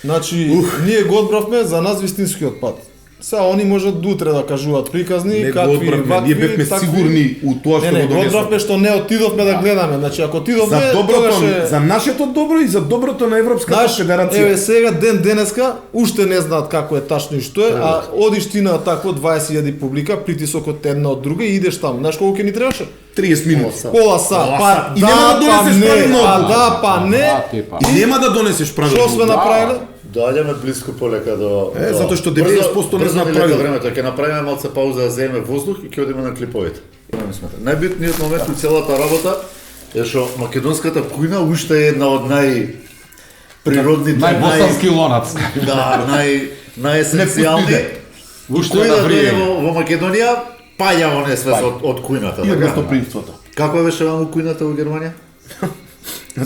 Значи, ние го одбравме за нас вистинскиот пат. Сега они можат до утре да кажуваат приказни, Не го какви, одбравме, вакви, ние бевме такви. сигурни у тоа што Не, го го донесовме. одбравме што не отидовме да гледаме. Значи, ако отидовме, За доброто, тогаш е... за нашето добро и за доброто на Европската Знаеш, федерација. еве сега ден денеска уште не знаат како е тачно и што е, а одиш ти на тако 20.000 публика, притисокот една од друга и идеш таму. Знаеш колку ќе ни требаше? 30 минути. Пола сат. Па И нема да донесеш правилно а одлука. да, па не. Да, типа. И нема да донесеш правилно. Што сме направиле? Доаѓаме блиску полека до... затоа што 90% не знаат правила. времето, ќе направиме малце пауза да земеме воздух и ќе одиме на клиповите. Најбитниот момент у целата работа е што македонската кујна уште е една од природните, Најбосански лонац. да, најесенцијални. Уште Кој на да дојде време. во Македонија, паѓа во несвес од кујната. И така? гостопримството. Како беше ваму кујната во Германија?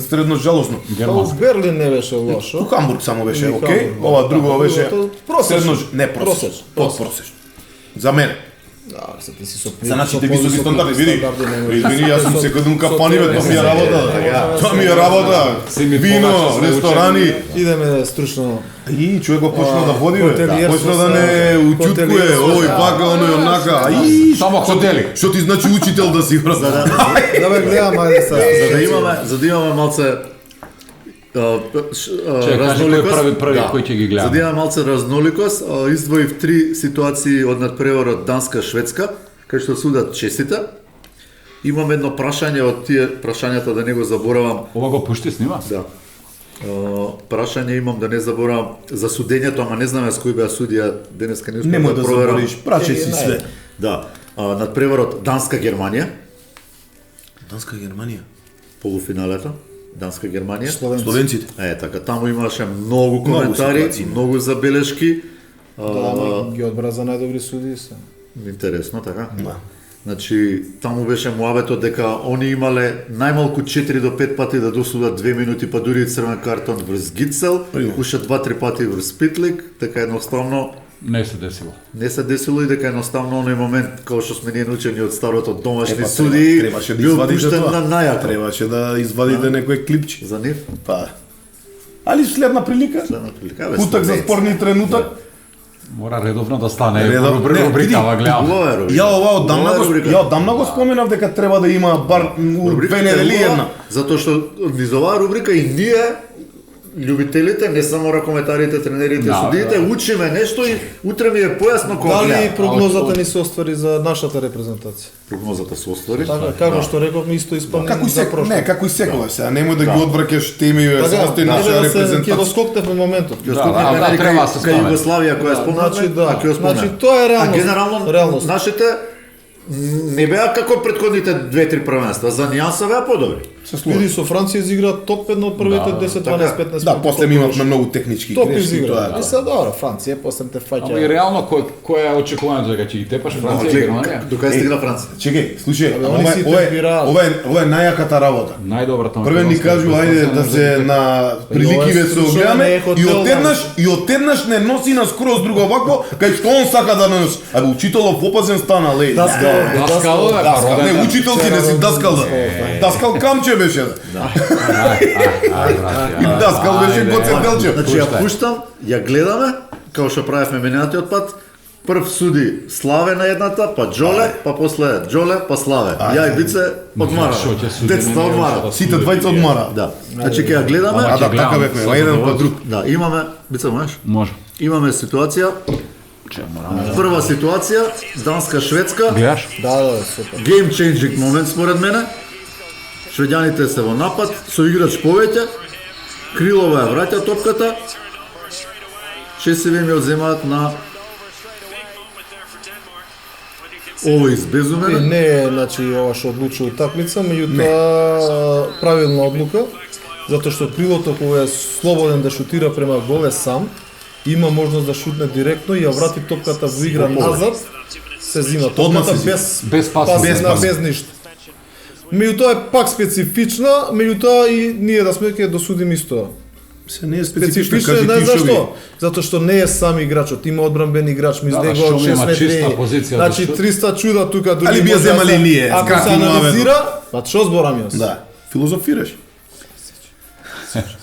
Средно жалосно. Па у Германски. Берлин не беше У лошо. Хамбург само беше И окей, Хамбург, да. ова друго беше Просечно. средно не просечно, подпросечно. За мене. Да, се ти си со За нашите со високи повисоки стандарди, види. стандарди не можеш. Извини, јас сум Со- секој ден со капаниве, тебе тоа ми е не работа. може. Тоа ми е работа. Си ми Вино, повече сме ресторани. Идеме стручно. И човек го почна да води, бе. хотелиерство Почна да са- не утюткуе, хотелиерство овој са- пака, оној онака. Ај, Само хотели. што ти значи учител да си брат? Да бе гледам, ајде сега. За да имаме малце Чекай, кажи кој е први кој ќе ги гледа. За да имаме малце разноликост, издвоив 3 ситуации од надпреварот Данска-Шведска, кај што судат честите. Имам едно прашање од тие прашањата да не го заборавам. Ова го пушти снима? Да. Прашање имам да не заборавам за судењето, ама не знаме с кој беа судија денеска не успеав Немој да проверам. забориш, прачај си све. Да. Надпреварот Данска-Германија, Данска Германија. полуфиналето. Данска-Германија. Словенците. Така, таму имаше многу коментари, ситуации има. многу забелешки. Да, ама ги одбра за најдобри судии се. Интересно, така? Да. Значи, таму беше муабетот дека они имале најмалку 4 до 5 пати да досудат 2 минути, па дури и црвен картон врз Гицел, уште 2-3 пати врз Питлик, така едноставно Не се десило. не се десило и дека едноставно оној момент, као што сме ние научени од старото домашни Епа, судии, требаше да бил извадите пуштен тоа. на најако. Требаше да извадите некој клипче. За нив? Па. Али следна прилика? Следна прилика, бе, Кутак за Словенци. спорни тренутак. Мора редовно да стане Редовно, не, рубрика, види, ова гледам. Убава е рубрика. Ја ова одамна Ова е го, рубрика. ја одамна го споменав дека треба да има бар у Рубриката две е недели убава, една. затоа што низ оваа рубрика и ние љубителите, не само ракометарите, тренерите, Да, судиите, учиме нешто и утре ми е појасно кога Дали гледам. прогнозата ни се оствари за нашата репрезентација? Прогнозата се оствари. Така, како што рековме, исто исполнение Како и за секој, прошто. не, како и секој се, а немој да ги одвракеш теми, Така, сега стои наша ќе ќе репрезентација. го скокнете во моментот. Ќе скокнеме да, нели треба да се кај спомне. Југославија која спомнавме, Значи, да. а ќе ја спомнеме. Значи, тоа е реалност. А генерално Реалност. нашите не беа како претходните 2-3 првенства, за нијанса беа подобри. Се служи. Види, со Франција изигра топ 1 од првите 10, 12, 15. Да, после ми имавме многу технички топ грешки, изигра. тоа е. И се добро, Франција после те Ама и фаќа. реално кој е очекувањето дека ќе ги тепаш Франција и Германија? До кај стигна Франција? Чекај, слушај, Абе, они сите бираат. ова е најаката работа. Најдобрата Првен ни кажу ајде да се на приликиве се Ова е огледаме не е хотел, и одеднаш не носи на скроз друго вако, кај што он сака да носи. Абе учителов опазен стана леј. Даскал е, Даскал, не, роден. учител ти не си даскал да. Даскал камче беше. И даскал беше Гоце Делчев. Значи ја пуштам, ја гледаме, како што правевме минатиот пат. Прв суди Славе на едната, па Джоле, па после Джоле, па Славе. Ја и Бице одмара. Шо ќе суди, Децата не, одмара. не, Сите двајца одмара. Да. Значи ќе ја гледаме. А да, така бевме, во еден па друг. Да, имаме, Бице можеш? Може. Имаме ситуација. Прва ситуација, Данска-Шведска. Гледаш? Да, супер. Game changing момент според мене. Шведјаните се во напад, со играч повеќе. Крилова ја враќа топката. Чесиве ми одземаат на ово И избезумено. не е, значи, ова што одлучува утакмица, меѓутоа правилна одлука, затоа што крилото кога е слободен да шутира према гол е сам, има можност да шутне директно и ја врати топката во игра назад, се зима Одмah топката се зима. Без пас, пасивна, без пас. без ништо. Меѓутоа е пак специфична, меѓутоа и ние да сме ќе досудиме исто. Се не е специфично, Специфично кажи е, знаеш ти шо зашто? Затоа што не е сам играчот, има одбранбен играч, низ Да, него што од има 6 метри. чиста позиција Значи да шут. 300 чуда тука дури. Али би ја може да земали се- ние, Ако се скратимо анализира, па што зборам јас? Да. Филозофираш.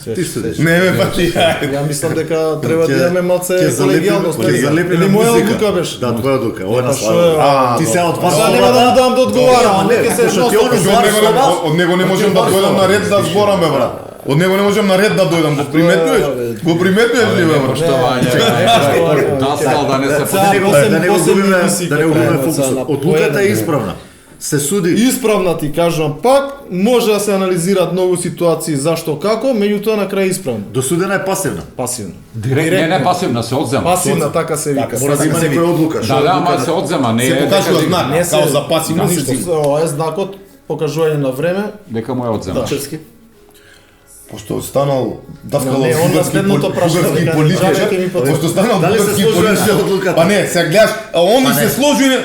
Ти седиш. Не ме па ти. Ја мислам дека треба да Ќе- имаме малце ќе залепиме- колегијалност. ќе залепиме Или моја музика. одлука беше. Да, твоја одлука. Ова е на Па што Слава. е, Ти се од Сега нема да му дам да одговарам, Ама не не, ќе се што ти носи. он Од него не можам да дојдам на ред да зборам, бе, брат. Од него не можам на ред да дојдам, го приметуваш? Го приметуваш ли, бе, брат? Поштовање. Даскал да не се Сега, Да не го Осем губиме, емисии да не го ќе губиме правиме фокусот. на Одлуката е поеден. исправна. Се суди. Исправна ти кажам пак, може да се анализираат многу ситуации зашто како, меѓутоа на крај исправно. Досудена е пасивна. Пасивно. Директно, не пасивна, се одзема. Пасивна така се вика. Мора да има се некоја одлука. Што Да, е да, одлука ама на- се одзема, не Се е покажува дека знак, Не се као за пасивно ништо. ништо. Ова е знакот покажување на време. дека му е одзема. Чески. Пошто станал даскал Не, он на следното прашање, бугарски дека политичар, чакај ми потврди. пошто станал Дали се бугарски сложува политичар. со одлуката? Па не, се гледаш, а он Па и не.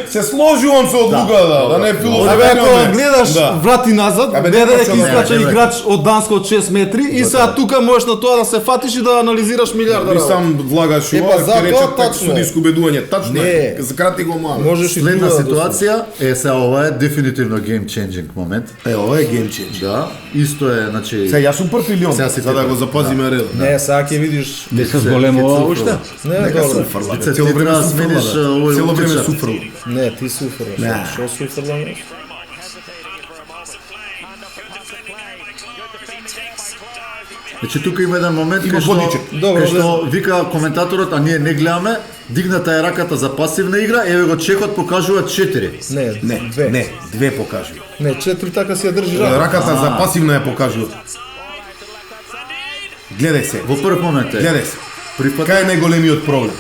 се сложи он со одлука, да не е Абе, филозофија. ако гледаш врати назад, Абе, гледа нема дека само- искача не, не, играч од Данска од 6 метри и сега тука можеш на тоа да се фатиш и да анализираш милиарда И работи. сам влагаш Е, па ова, затоа ќе рече так тачно е. судиско убедување. Тачно Не. е. Закрати го мало. Можеш и Следна друга да ситуација е се ова е дефинитивно game changing момент. Е, ова е гейм ченџ. Да, исто е, значи Сега јас сум прв или он, Сега си за да ти го прв. запазиме ред. досудиш. Не, сега ќе видиш. Не се зголемува уште. Не, Нека се добро. уфрла. Ти Цело време треба да се смениш, уфрла. овој Цело време утичар. се уфрла. Не, ти суфраш. Не. Што суфрлам? Значи тука има еден момент Има кај што, водичек. Добро, кај што вика коментаторот, а ние не гледаме, дигната е раката за пасивна игра, еве го чекот покажува 4. Не, Не, две. не, две покажува. Не, 4 така си ја држи рака. Раката за пасивна ја покажува. Гледај се, Во прв момент е. гледај се. Припад Кај е најголемиот проблем?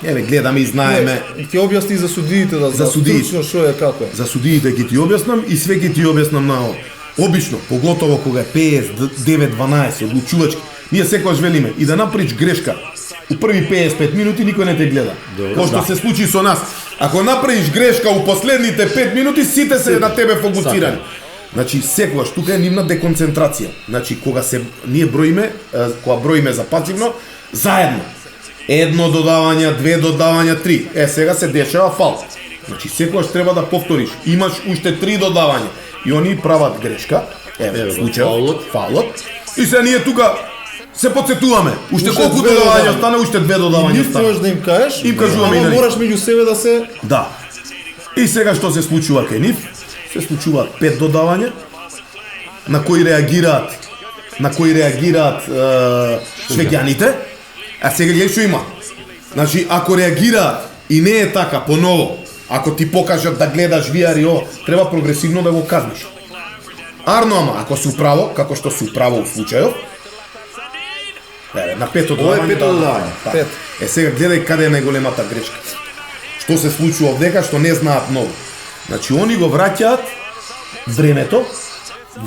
Еве, гледаме и знаеме. Ќе објасни за судиите да За судиите. стручно што е како е. За судиите ќе ти објаснам и све ќе ти објаснам на ово. Обично, поготово кога е 59-12 одлучувачки, ние секогаш велиме и да направиш грешка у први 55 минути никој не те гледа. Кој што се случи со нас. Ако направиш грешка у последните 5 минути, сите се на тебе фокусирани. Значи секогаш тука е нивна деконцентрација. Значи кога се ние броиме, кога броиме за пасивно, заедно. Едно додавање, две додавања, три. Сега се дешава фал. Значи секогаш треба да повториш. Имаш уште 3 додавања и они прават грешка. Еве Еве го, случајот, фаулот. фаулот. И се ние тука Се подсетуваме. Уште Уште колку две додавања додавања. остане, уште две И додавања нив остане. можеш да им кажеш, Им кажуваме и ама на нив. мораш меѓу себе да се Да. И сега што се случува кај нив? Се случуваат 5 додавања на кои реагираат швеѓаните. А сега гледај што има. Значи, ако реагираат и не е така поново, ако ти покажат да гледаш VR и ово, треба прогресивно да го казниш. Арно, ама, ако си управо, како што си управо у случајов, на пето Ова е додавање. пето додавање. Да. Пет. Сега гледај каде е најголемата грешка. Што се случува овдека, што не знаат многу. Значи, они го враќаат времето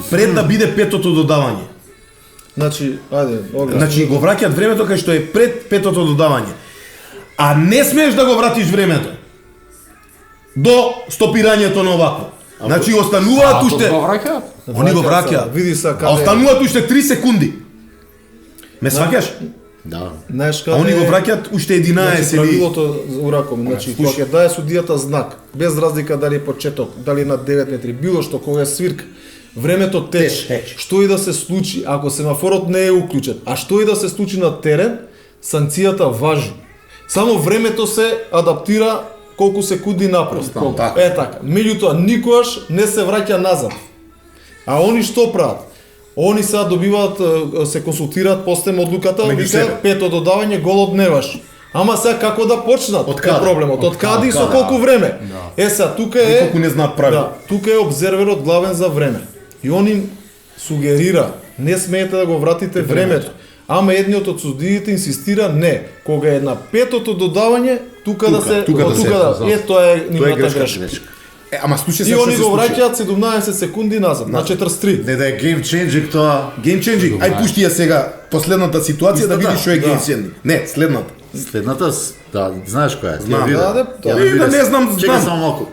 пред да биде петото додавање. Значи, ајде, оглед. Значи, го враќаат времето кај што е пред петото додавање. А не смееш да го вратиш времето до стопирањето на овакво. Значи, остануваат уште... Го враќаат? Они го враќаат. Види са А каде. остануваат уште 3 секунди. Ме сваќаш? Да. Знаеш А каде. они го враќаат уште 11 Значи, или... правилото ураком, значи кога ќе дае судијата знак, без разлика дали е почеток, дали на 9 метри, било што кога е свирка, времето тече. Што и да се случи, ако семафорот не е уклучен, а што и да се случи на терен, санкцијата важи. Само времето се адаптира колку секунди напред. Така. Е така. Меѓутоа никогаш не се враќа назад. А они што прават? Они сега добиваат, се консултираат после одлуката, Меѓу себе. вика пето додавање гол одневаш. Ама сега како да почнат? Од Е каде? проблемот. Од каде и со каде? колку време? Е сега тука е Николку не знаат правила. Да, тука е обзерверот главен за време. И он им сугерира, не смеете да го вратите времето. Ама едниот од судиите инсистира не. Кога е на петото додавање, тука да се тука да од се, Е тоа е нивната грешка. Ама слушај И се што они се го случи. враќаат 17 секунди назад, на 43. Не да е game changing тоа. Game changing. Ај пушти ја сега последната ситуација да Истата. видиш што е Да. game changing. Не, следната. Следната, да, знаеш која е? Знам, да, да. И да не знам, Чекај знам. само малку,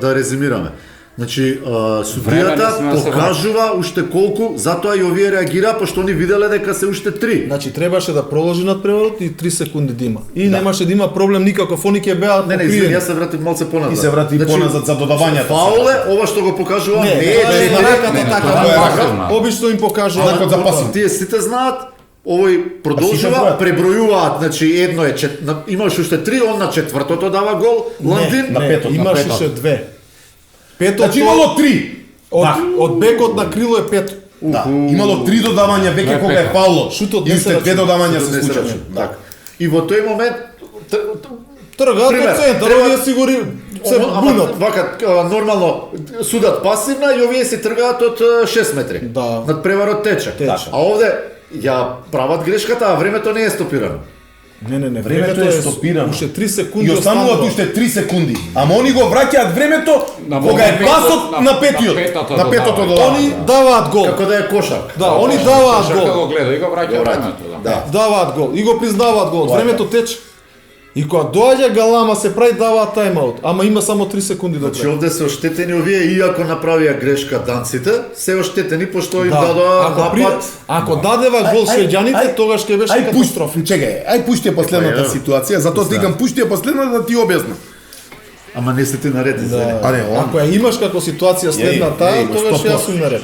да резимираме. Значи, Време не судијата сме да се покажува уште колку, затоа и овие реагира, пошто они виделе дека се уште 3. Значи требаше да продолжи надпреварот и 3 секунди да има. И немаше да има проблем никаков, они ќе беа Не, извини, јас се вратив малце поназад. И се врати поназад за додавањето. Фауле, ова што го покажува, Не, не не е е на 4. раката не, така, тоа е пасивна. обично им покажува. Знакот за пасив. Тие сите знаат, овој А продолжува, сите пребројуваат, значи едно е, имаш уште 3, он на четвртото дава гол, Ландин, на петот, на имаш петот. уште 2. Петото Значи имало 3. од бекот на крило е 5. Да, имало 3 додавања веќе Не, кога е пета. фауло. Шутот И не уште се 2 рачуна. додавања се не се случило. рачуна. Така. И во тој момент Тргаат Пример, од центар, треба- овие сигури се ама бунат. вака нормално судат пасивна и овие се тргаат од 6 метри. Да. Над преварот тече. Тече. А овде ја прават грешката, а времето не е стопирано. Не, Времето е стопирано. Уште 3 секунди И остануваат останува. уште 3 секунди. Ама они го враќаат времето На кога е моментот, пасот на петиот. петото На петото додавање. Они додавање. даваат гол. Како да е кошак. Да, они даваат Шака гол. го гледа и го враќа времето. Да. Даваат гол и го признаваат гол. Времето тече. И кога доаѓа галама се прави даваат тайм-аут, ама има само 3 секунди до Значи крај. овде се оштетени овие, иако направија грешка данците, се оштетени пошто им Да, дадоа ако напад. ако дадева гол швеѓаните, тогаш ќе беше Ај катастрофа. пушти, чекај, ај пушти ја последната Па, ја. ситуација, затоа ти викам пушти ја последната да ти објасна. Ама не сте ти наред, извини. А не, он. Ако ја имаш како ситуација следна Еј, таа, еј, го тогаш 100%. јас сум наред.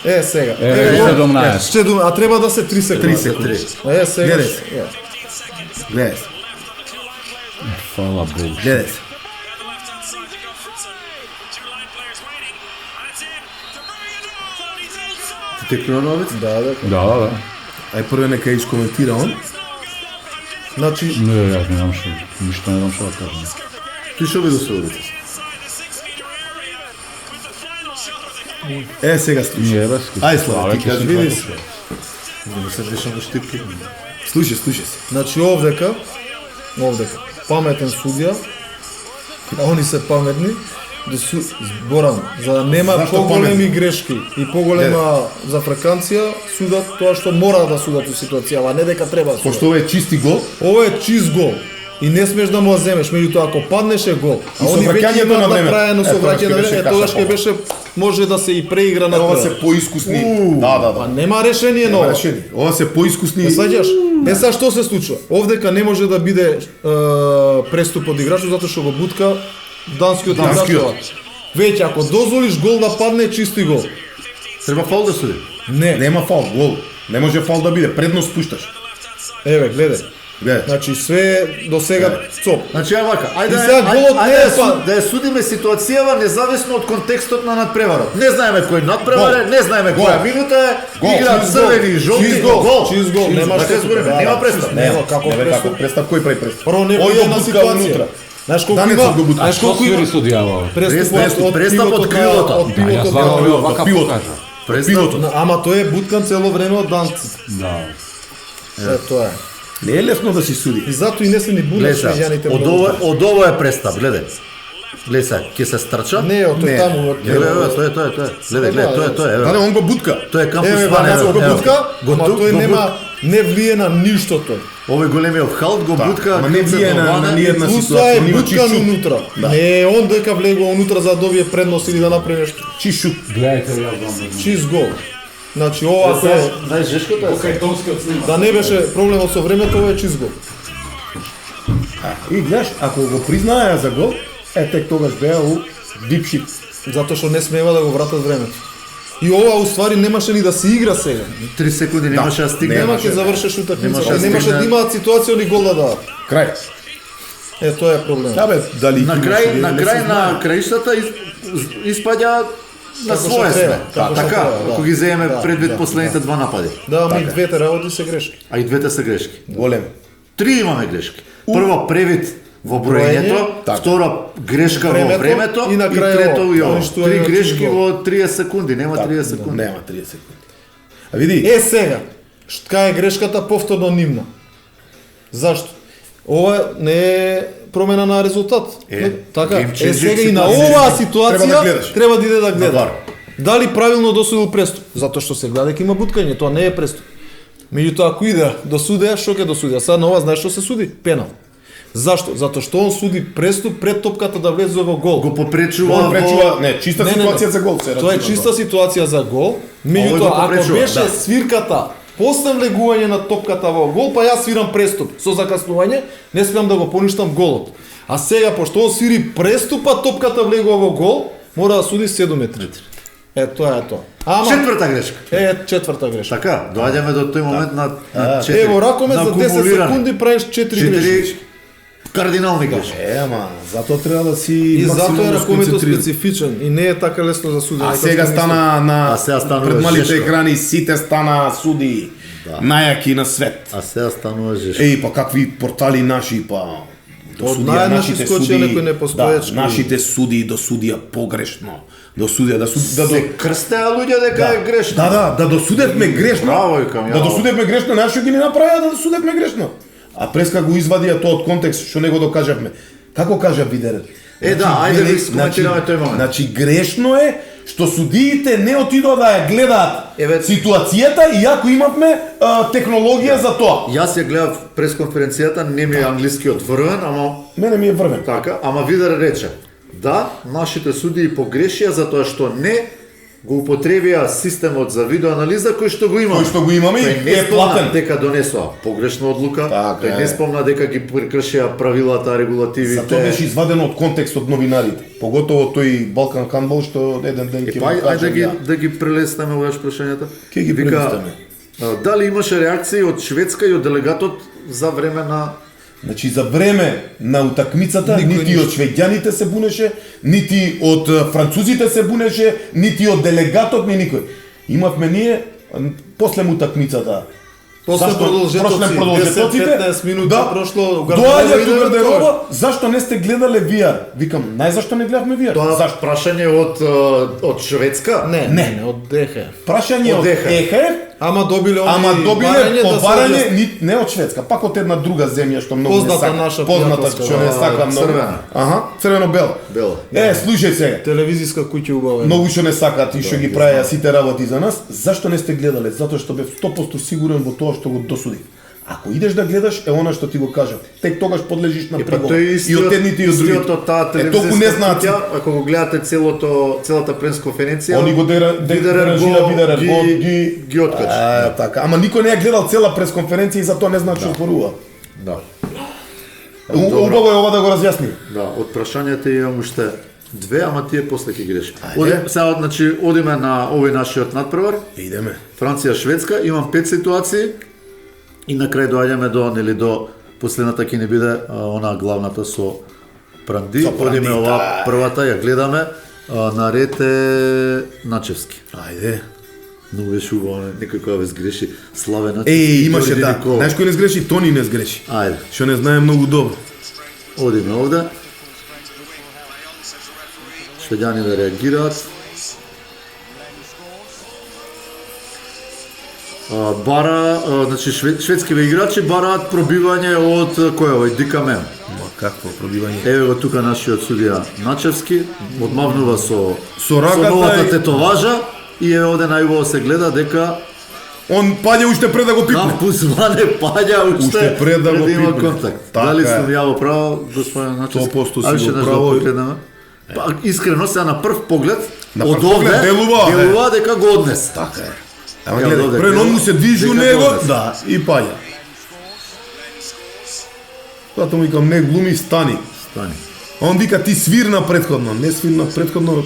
Е, сега. Е, 17. А треба да се 3 секунди. 3 секунди. Е, сега. Гледај. Е. Гледај се, Фала Богу. гледај се. Ти текнува новица? Да. Да. Ај прво нека искоментира он. Значи, Не, јас немам што, ништо немам што да кажам. Ти што види се улица? Е, сега слушај. Не, без Ај, Слава, ти кажи, види се. се. Не се вишам штипки. Слушај се. Значи овдека, паметен судија, а они се паметни, да су зборам, за да нема Зашто поголеми паметни? грешки и поголема зафрканција, судат тоа што мора да судат у ситуација, а не дека треба да судат. Пошто ова е чисти гол, Ова е чист гол. И не смеш да му ја земеш, меѓутоа ако паднеш е гол. И со они веќе враќањето имаат на време. направено со Е, тогаш враќање ќе на беше време, тогаш каша ќе беше може да се и преигра на ова края. се поискусни. Да. Па нема решение на ова. Решени. Ова се поискусни. Ме сваќаш? Е сега што се случува? Овдека не може да биде преступ од играчот затоа што го бутка данскиот играч. Веќе ако дозволиш гол да падне, чисти гол. Треба фаул да суди. Не. Нема фаул, гол. Не може фал да биде, предност пушташ. Еве, гледај. Гледај. Значи све до сега цоп. Значи е вака, И сега голот не е па- да ја судиме ситуацијава независно од контекстот на надпреварот. Не знаеме кој надпревар е, не знаеме која минута е, Гол. играат Чист црвени и жолти, Чист гол. гол. Чист гол, нема Така што збориме, да, нема да, престап. Нема како Не бе, како престап. престап, кој прави престап? Прво не Ој е го една бутка ситуација. унутра. Знаеш колку Данецов има? го бутка. Знаеш колку Свири има? судијава. Престап Престап од крилото. Од Да, јас пилотот. вака на- вака пилот. покажа. Престапот. Ама тој е буткан цело време од данците. Да. Е, тоа е. Не е лесно да си суди. И затоа и не се ни Гледај будат сега, швеѓаните. од ово е престап, гледај. Гледај сега, ќе се стрча. Не, од Не. таму. од- Еве, еве, тоа е. Гледај, тоа е, еве. Дали он го бутка? Тоа е кампус Еве, Ване, Ванецов го еве. бутка, ама Го тој го нема, не влие на ништо тој. Овој големиот халт го бутка, ама не Кринцето влие на Ване. ниедна Плюс тоа ситуација, е нема буткан чист шут. унутра. Да. Не е он дека влегува унутра за да добие предност или да направи нешто. Чист шут. Гледајте, јас знам. Чист гол. Значи ова ако е, Знаеш жешкото е. Кајтонскиот снима. да не беше проблемот со времето, ова е чист гол. И гледаш, ако го признаја за гол, тек тогаш беа у дипшит. Затоа што не смева да го вратат времето. И ова уствари немаше ни да се игра сега. 3 секунди немаше да стигне. Нема ќе завршиш утакмицата. Немаше Немаше стигне. да имаат ситуација ни гол да дадат. Крај. Е, тоа е проблем. Да бе, дали На имаше крај, или на не крај се на знае. краиштата испаѓа на Како што своје треба, сме. како што Така, треба, да. ако ги земеме Да, предвид да, последните два напади. Да, ама и двете работи се грешки. А и двете се грешки. Голем. 3 имаме грешки. Прво превид во броењето, Броење, така. втора грешка во Времето, времето и на и крај трето ово, и ова. уништување 3 на грешки чист гол. во 30 секунди, нема 30 секунди. Нема 30 секунди. А види, Е сега, кај е грешката повторно нивна. Зашто? Ова не е промена на резултат. Така, game changer сега и на ситуација. оваа Треба да ситуација гледаш. треба да иде да На гледа. вар. Дали правилно досудил преступ? Затоа што се гледа дека има буткање, тоа не е преступ. Меѓутоа ако иде до судеа, што ќе досуди? А сега на ова знаеш што се суди? Пенал. Зашто? Затоа што он суди преступ пред топката да влезе во гол. Го попречува он пречува, во... не, чиста Не, не, не. ситуација за гол се Тоа е рачуна, чиста ситуација за гол. Меѓутоа, го ако попречува, беше да. свирката после влегување на топката во гол, па јас свирам преступ со закаснување, не смеам да го поништам голот. А сега, пошто он свири преступа, топката влегува во гол, мора да суди 7 метри. Е, тоа е тоа. Ама, Четврта грешка. четврта грешка. Така, доаѓаме до тој момент на 4. Ево, ракомет за 10 секунди правиш 4 грешки. 4 кардинални грешки. Ама, затоа треба да си И затоа максимално ракометот сконцентриран. специфичен и не е така лесно за судење. А сега стана на А сега станува пред малите жешко. екрани сите стана суди. Најаки на свет. А сега станува жешко. Еј, па какви портали наши, па до Од судија најнаши нашите скочија суди, некој непостоечки. да, нашите суди до судија погрешно. До судија да суди да Се крстеа луѓе дека е грешно. Да досудевме грешно. Браво, викам, Да ја. досудевме грешно, нашо ги не направија да досудевме грешно. А преска го извадија тоа од контекст што не го докажавме. Како кажа Видерер? Да, ајде да искоментираме тој момент. Значи грешно е што судиите не отидоа да ја гледаат Еве- ситуацијата иако имавме технологија за тоа. Јас ја гледав пресконференцијата, не ми е англискиот врвен, ама Мене ми е врвен. така, ама Видер рече, да, нашите судии погрешија затоа што не го употребија системот за видеоанализа кој што го имаме. Кој што го имаме Тој и не е спомна платен. дека донесоа погрешна одлука, Така тој не е. спомна дека ги прекршија правилата, регулативите. Затоа беше извадено од контекст од новинарите. Поготово тој Балкан Хандбол што еден ден ќе Па, го ајде кажам ја. да ги прелеснеме овој прашањата. Ќе ги Вика, прелистаме. Дали имаше реакции од Шведска и од делегатот за време на Значи за време на утакмицата Никој нити од швеѓаните се бунеше, нити од французите се бунеше, нити од делегатот, ни никој. Имавме ние после утакмицата. После Зашто? продолжетоци, Прошле продолжетоците, 10-15 минути прошло, Доаѓа Гардероба ту иде гардероба, зашто не сте гледале VR? Викам, нај зашто не гледавме VR? тоа Зашто? прашање од Шведска? Не, од ДХ. Прашање Од од ЕХФ. ЕХФ, Ама добиле ама добиле барање да се побарање објасни. не од Шведска, пак од една друга земја што многу Позната не сака. наша Позната пријателска, што не сака многу. црвена. Аха, црвено-бела. Бела. Слушај сега. Телевизиска куќа убава. Многу што не сакаат и што ги правеа сите работи за нас, зашто не сте гледале? Затоа што бев 100% сигурен во тоа што го досудив. Ако идеш да гледаш, е она што ти го кажам. Тек тогаш подлежиш на Па пригол. тој И од едните и од другите. истиот од таа толку не телевизиска знаат. куќа, ако го гледате целата пресконференција, Они го деранжира Видерер, ги откачи. така. Ама никој не ја гледал цела пресконференција и затоа не знае што зборува. Да. Убаво е ова да го разјасни. Да, од прашањата имам уште 2, ама тие после ќе греш. Сега, значи, одиме на овој нашиот надпревар. Идеме. Франција, Шведска, имам 5 ситуации и на крај доаѓаме до последната ќе не биде она главната со Пранди. Со Пранди, Одиме ова првата, ја гледаме. Наред е Начевски. Ајде. Многу беше убаво, некој која ве сгреши, Славе Начевски. Имаше Ѓорѓе да. Николов. Знаеш кој не сгреши? Тони не сгреши. Ајде, Што не знае многу добро. одиме овде. Шведјани да реагираат. Значи шведскиве играчи бараат пробивање од кој е овој Дикамен. Ма какво пробивање? Еве го тука нашиот судија Начевски, одмавнува со раката новата и- тетоважа и еве овде најубаво се гледа дека Он паѓа уште пред да го пипне. напузване паѓа уште Уште пред да го има пипне. контакт. Така Дали е. сум јаво право, господин Начевски? 100% си Ајде, го ще нешто право. да погледнеме. Па, искрено сега на прв поглед, На од прв поглед овде делува, дека го однес. Така е. Ама Ама гледај, овде пред он му се движи у дека него, го однес. да, и паѓа. Затоа му викам, не глуми, стани. Стани. А он вика, ти свирна претходно. Не свирна претходно.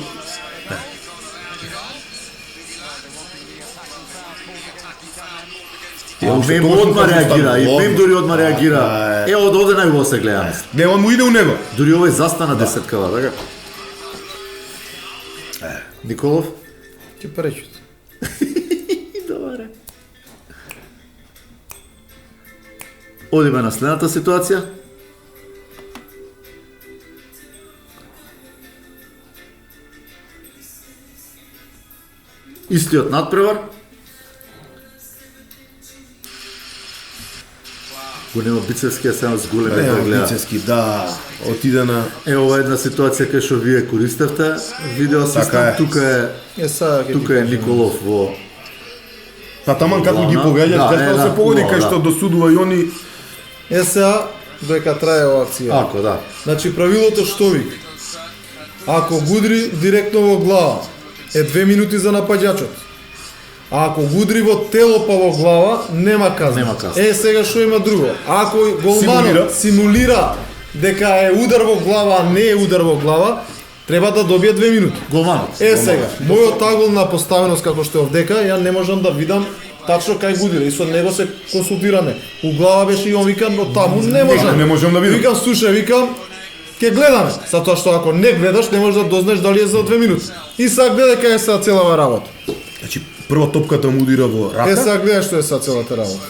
уште Мем тоа што одма кажу, реагира, и одма. Мем дури одма реагира. Така е. Од овде најубаво се гледа. Не, он му иде у него. Дури овој застана десеткава, така? Николов? Ќе пречут. Добре. Одиме на следната ситуација. Истиот надпревар. Го нема Бицевски, а сега с големи да гледа. Бицевски, да, отиде на... Е, ова е една ситуација кај што вие користевте. Видео Така систем, е. Сега ќе тука е Николов во Па таман како ги Главна. погаѓаш, Да, кај што да, се погоди, хубаво, кај да. што досудува и они... сега дека трае ова акција. Ако, да. Значи правилото што вика? Ако гудри директно во глава, е 2 минути за напаѓачот. А ако гудри во тело па во глава, нема казна. Нема казна. Сега што има друго? Ако голманот симулира дека е удар во глава, а не е удар во глава, треба да добие 2 минути. Голманот. Сега, мојот агол на поставеност како што е овдека, ја не можам да видам тачно кај гудира и со него се консултираме. У глава беше и он викам, но таму не можам. Не можам да видам. Викам, слушај, викам, ќе гледаме, затоа што ако не гледаш, не можеш да дознаеш дали е за 2 минути. И сега гледај кај е сега целава работа. Значи, прва топката му удира во рака. Сега гледај што е сега целата работа.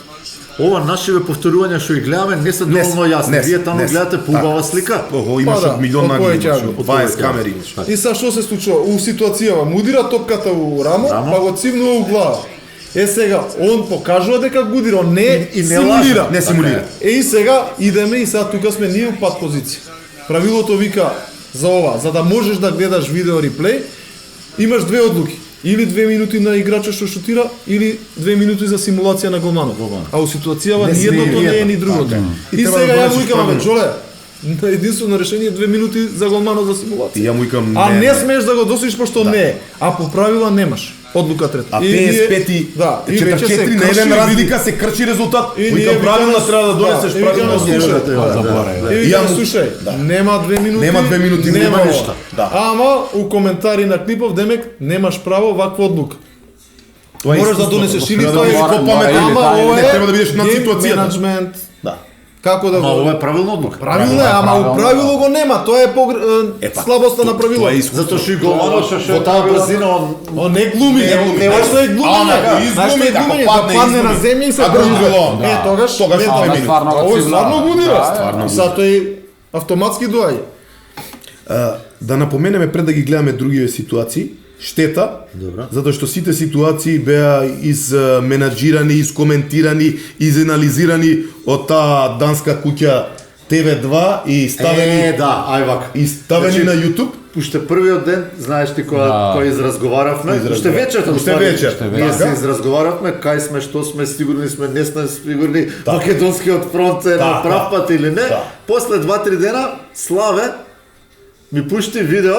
Ова нашиве повторувања што ги гледаме не се доволно јасни. не се, Вие таму не се. гледате поубава слика. Ого, имаш Па да, од милион од англи, повеќе имаш англи. од 20 камери. имаш. И сега што се случува? У ситуацијава му удира топката у рамо, Рамо. па го цивнува у глава. Сега, он покажува дека гудира, он не И не симулира. лаже. Не симулира. И сега идеме и сега тука сме ние у пат позиција. Правилото вика за ова, за да можеш да гледаш видео реплей, имаш две одлуки. Или 2 минути на играчот што шутира, или 2 минути за симулација на голманот. А у ситуацијава Не ни си едното не е ни другото. Така е. И И треба сега да ја донесеш му викам, правилно. Джоле, на единствено решение 2 минути за голманот за симулација. И ја му викам, А не смееш да го досиш пошто не е. А по правила немаш. Одлука трета. А И ние- 55 да, и веќе се 4 на крши, еден види. разлика се крчи резултат. И ние Викам правилно викаме, треба да донесеш и викаме, правилно слушај, резултат. И И ја викаме, му- слушај, да. нема 2 минути. Нема 2 минути, нема ова. ништа. Да. Ама у коментари на клипов демек немаш право ваква одлука. Тоа е Можеш да искуство. донесеш или Треба тоа да е бидеш попаметен. ама ова Не е треба да бидеш над гейм ситуацијата. менеджмент. Да. Како да Ма го ова е правилна одлука. Правилно е, ама у правило го нема. Тоа е слабоста на правило. Тоа е искуство. Затоа што и голманот во таа брзина он Он не глуми, не што е глумење. Знаеш што е глумење? Да падне на земја и се А држи. друго, Е, да. тогаш Тогаш не тоа тоа е е минут. стварно го Ово цивна. стварно го удира. Да, Затоа и автоматски доаѓа. Да напоменеме пред да ги гледаме другиве ситуации, штета, Добра. затоа што сите ситуации беа изменаџирани, искоментирани, изанализирани од таа данска куќа TV2 и ставени да, ај вака. и ставени Значи, на YouTube. Уште првиот ден, знаеш ти кој изразговаравме, Изразговар- уште вечерта, уште уствари, вечер, ние се така. изразговаравме, кај сме, што сме, сигурни сме, не сме сигурни, македонскиот фронт е на Да, прав пат или не. да. После 2-3 дена, Славе ми пушти видео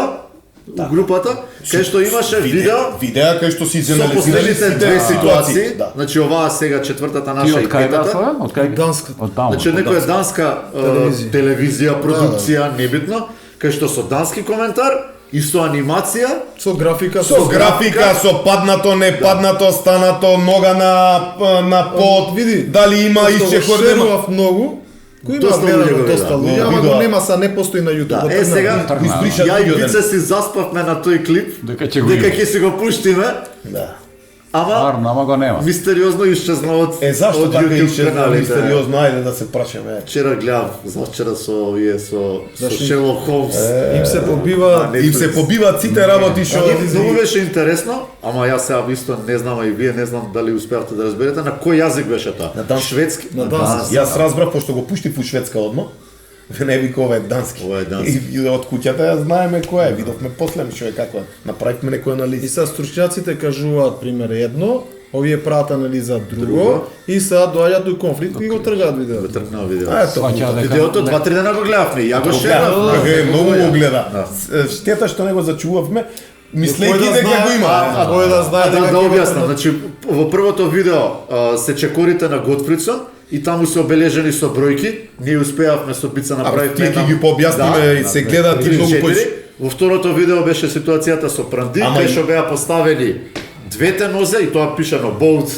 у групата, кај што имаше видео Видеа кај што си со изанализирани последните сите две ситуации. Да. Значи оваа сега четвртата Ти наша од и кај беа петата. Славе? Од кај? Данска. Од таму. Значи некоја данска телевизија, продукција, небитно, кај што со дански коментар и со анимација, Со графика, Со графика, со паднато, не паднато, станато, нога на под, види, дали има Што го исчекор, шерував многу, кој има Доста луѓе гледано го доста гледаат. луѓе, ама Видоа. го нема са, не постои на YouTube. да, Тргна. сега, Избриша ја и видео Бице си заспавме на тој клип, Дека ќе го дека има. ќе си го пуштиме, Да. ама Арно, ама го нема. мистериозно исчезна од Зашто од така YouTube исчезна каналите. мистериозно, ајде да се прашаме. Вчера гледав, завчера со овие со Зашто- Шерлок Холмс. Им се побива, не- Им се побиваат сите работи што Многу беше интересно, ама јас сега исто не знам, а и вие не знам дали успеавте да разберете на кој јазик беше тоа. На дански. Шведски. На дански. Јас разбрав пошто го пуштив у Шведска одма. Не вика ова е дански. Ова е дански. И од куќата ја знаеме кој е. Видовме после што е како направивме некоја и анализа. са стручњаците кажуваат пример едно, овие прават анализа Друго. друго, и сега доаѓаат до конфликт и го тргаат видео. Го тргнав видео. Ето. Сваќа дека Видеото 2-3 дена го гледавме, ја го шерав. Така е, многу го гледа. Да. Штета што не го зачувавме, мислејќи Кој да дека знае, го има. кој да знае Да, дека да ќе го објаснам, тргнат. значи во првото видео се чекорите на Готфридсон и таму се обележени со бројки. Ние успеавме со Бица направивме. тие ќе ги пообјасниме и се гледаат и многу поише. Во второто видео беше ситуацијата со Пранди, Ама кај и- што беа поставени двете нозе и тоа пишано both.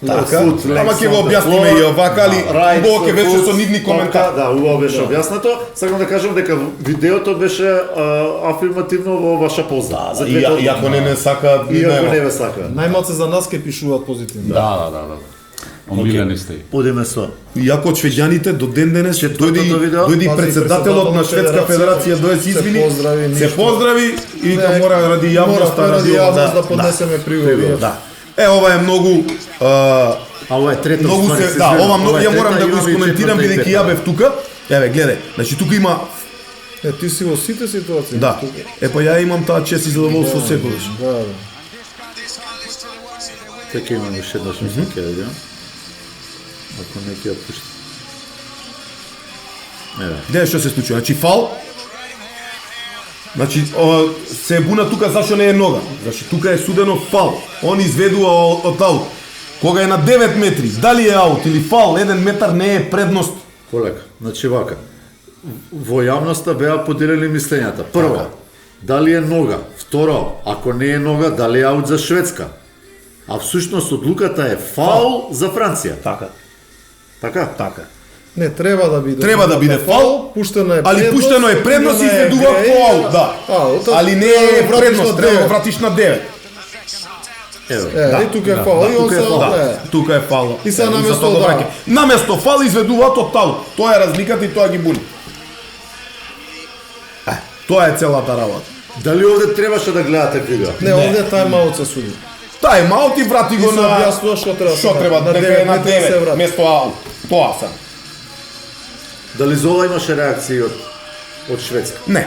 Така, foot legs ама ќе го on the објасниме floor, и овака, али right убаво ќе беше foot, со нивни коментари. така, да, убаво беше објаснато. Сакам да кажам дека видеото беше афирмативно во ваша полза. За двете И ако не сакаат, Иако не нема. ве сака. Најмалце за нас ќе пишуваат позитивно. Да. Омилени сте. Одиме со. Иако од швеѓаните до ден денес Четвртото видео. дојде и Пази, председателот на Шведска федерација дое се извини, се поздрави и вика мора ради јавноста, ради јавност да да. поднесеме приговор. Да. Ова е многу А ова е трета многу ствари, се, да, извинувам. ова многу Ова е ја морам трета, да го имаме и искоментирам четврта и бидејќи пета. ја бев тука. Еве, гледај. Значи тука има Ти си во сите ситуации. да. Па ја имам таа чест и задоволство секогаш. Да. Така имам уште еднаш мислам ќе видам. Ако не ќе ја пушти. Еве. Гледај што се случува. Значи фал. Значи се буна тука зашо не е нога. Значи тука е судено фал. Он изведува од аут. Кога е на 9 метри, дали е аут или фал, 1 метар не е предност. Полека. Значи вака. Во јавноста беа поделени мислењата. Прво, Така. дали е нога? Второ, ако не е нога, дали е аут за Шведска? А всушност одлуката е фаул за Франција. Така. Така? Така. Не, треба да биде. Треба да биде фал, пуштено е али предност, пуштено е предност и имено е изведува греј, по аут, да. Аут, Али не треба да е го вратиш предност, на треба да го 9. вратиш на 9. Еве. И тука е фал, и он тука е се фал. да. Тука е фал. И сега Е, наместо затоа го да- враќа. Наместо фал изведуваат од аут. Тоа е разликата и тоа ги буни. Тоа е целата работа. Дали овде требаше да гледате видео? Не, овде тајм-аут се суди. Тај маут и врати И го се на објаснува што треба. што треба на дека е на 9 метри се 9 врати. место аут. Тоа сам. Дали за ова имаше реакции од Шведска? Не.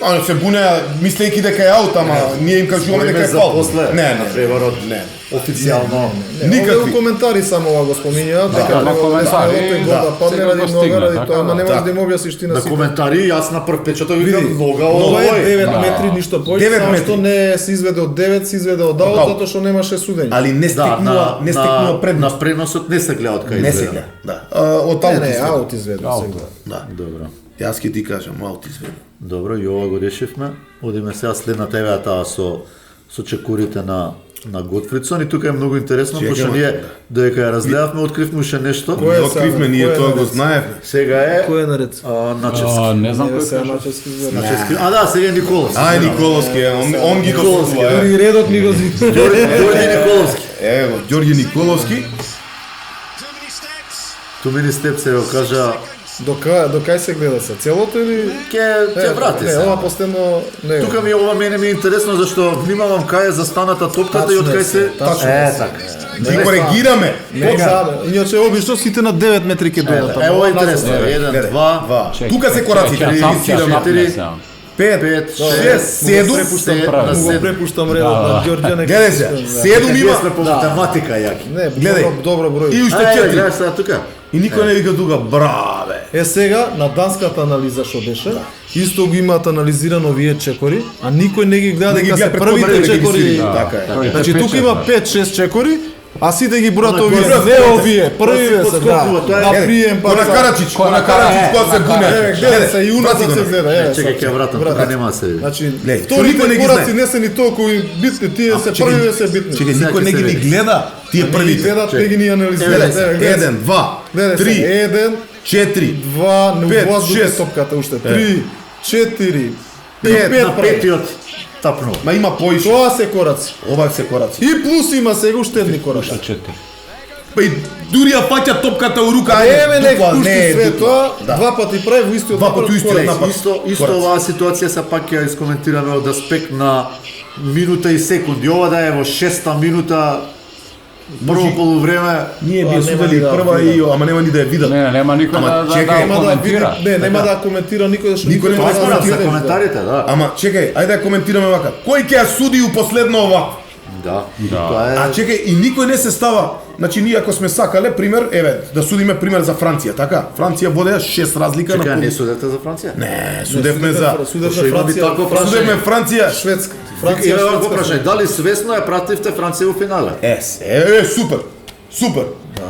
Они се бунеа мислејќи дека е аут, ама ние им кажуваме дека е за фал. после, Не, на не. преворот, Не. официјално. Не, Никакви. овде у коментари само ова го споминјаат, дека на треба коментари, да да. да падне Сега ради го нога, стигна, ради така, тоа, ама не да. можеш да им објасниш ти на На сите. коментари јас на прв печаток Види, викам нога ова е овој. 9 метри, ништо повеќе, 9 само што метри. не се изведе од 9, се изведе од аут, аут. затоа што немаше судење. Али не Да, стекнува, не стекнува предност. на преносот не се гледа од кај Не се изведено. гледа. Да. Од Не, аут. не, изведе. аут изведе Аут. се гледа. Да. Добро. Јас ќе ти кажам, аут изведе. Добро, и ова го решивме. Одиме сега следната еве таа со чекурите на Готфридсон и тука е многу интересно, Чекаме, пошто ние да. додека ја разгледавме откривме уште нешто. Кој е Не откривме, ние кој е тоа го наред? знаевме. Сега е Кој е наред? Начевски. Не знам Не кој се кажа. начески зведа. Начевски. А да, сега е Николовски. Ај Николовски, он ги Николовски, досудува. Дури редот ни го зи. Ѓорѓе Николовски. Ево, Ѓорѓе Николовски. Тумини Степ се го кажа До кај се гледа се? Целото или? ќе врати Не, се. ова постепно не. Тука ми ова мене ми е интересно зашто внимавам кај е застаната топката и од кај се Тачно е се. така. Ги коригираме. Не, иначе обично сите на 9 метри ќе дојдат. Е, ова е интересно. Гледај, 1, 2, Чек, Тука се чек, кораците, чек, три, сам ќе четири, шапне четири. сега. 5, 5, 6, 7, препуштам на право. Му го 7. препуштам редот на Ѓорѓе нека. Гледај се, 7 Ние има сме по математика јаки. Не, Гледај. добро број. и уште Ајде, 4. гледаш сега тука. И никој не вика тука, браве. Е сега на данската анализа што беше, исто го имаат анализирано овие чекори, а никој не ги гледа Не ги дека се гледа првите предходните чекори. регистрирани. Така е. Тој Значи те тука пече, има да. 5-6 чекори, А сите ги брат Она овие, која се не скокува, овие, првиве се, подскокува, тоа е- на прием па Кона са- Карачич, Кона кона Карачич Карачич, кога се гуне. Еве, гледа се и уназад Врати се го. гледа, еве. Чекај, ќе вратам, брат. тука нема да се види. Значи, Гледај, вторите никој не ги кораци знае. не се ни толку битни, тие се Чекај, првиве се битни. Чекај, Сега никој ќе не се ги види. гледа тие Не ги први. гледат, не ги ни анализират. Гледај, Еве, гледај се. 1, 2, Гледај се, 3, 1, 4, 2, не Пет, увлаздуте шест. топката уште. 3, 4, На 5 прави. петиот тапнува. ма има поише. Тоа се кораци. Ова се кораци. И плюс има сега уште едни кораци. 4. Па и дури ја паќа топката у рука, Еве не дупла, пушти е све дупла. тоа, Да. два пати прави во истиот Два пати истиот корак. напад. Исто Корац. оваа ситуација се пак ја искоментираме од аспект на минута и секунди. Ова да е во 6-та минута прво полувреме. Ние Тоа би нема судели ни да прва видам. и ама нема ни да ја видат. Не, нема никој Ама да чекај, Нема да види, коментира. не, нема да коментира никој зашто Никој нема Тоа да спорам за коментира, коментарите, да. Ама чекај, ајде да коментираме вака. Кој ќе ја суди у последно овако? Да. Тоа е. А чекај, и никој не се става. Значи ние ако сме сакале пример, еве, да судиме пример за Франција, така? Франција водеа 6 разлика Чекај, на не пол. судете за Франција? Не, судевме за Судевме Пошто има би Франција, такво прашање. Судевме Франција. Шведска. Франција Франција, е вако Шведска. прашање, дали свесно ја пративте Франција во финале? Супер. Супер.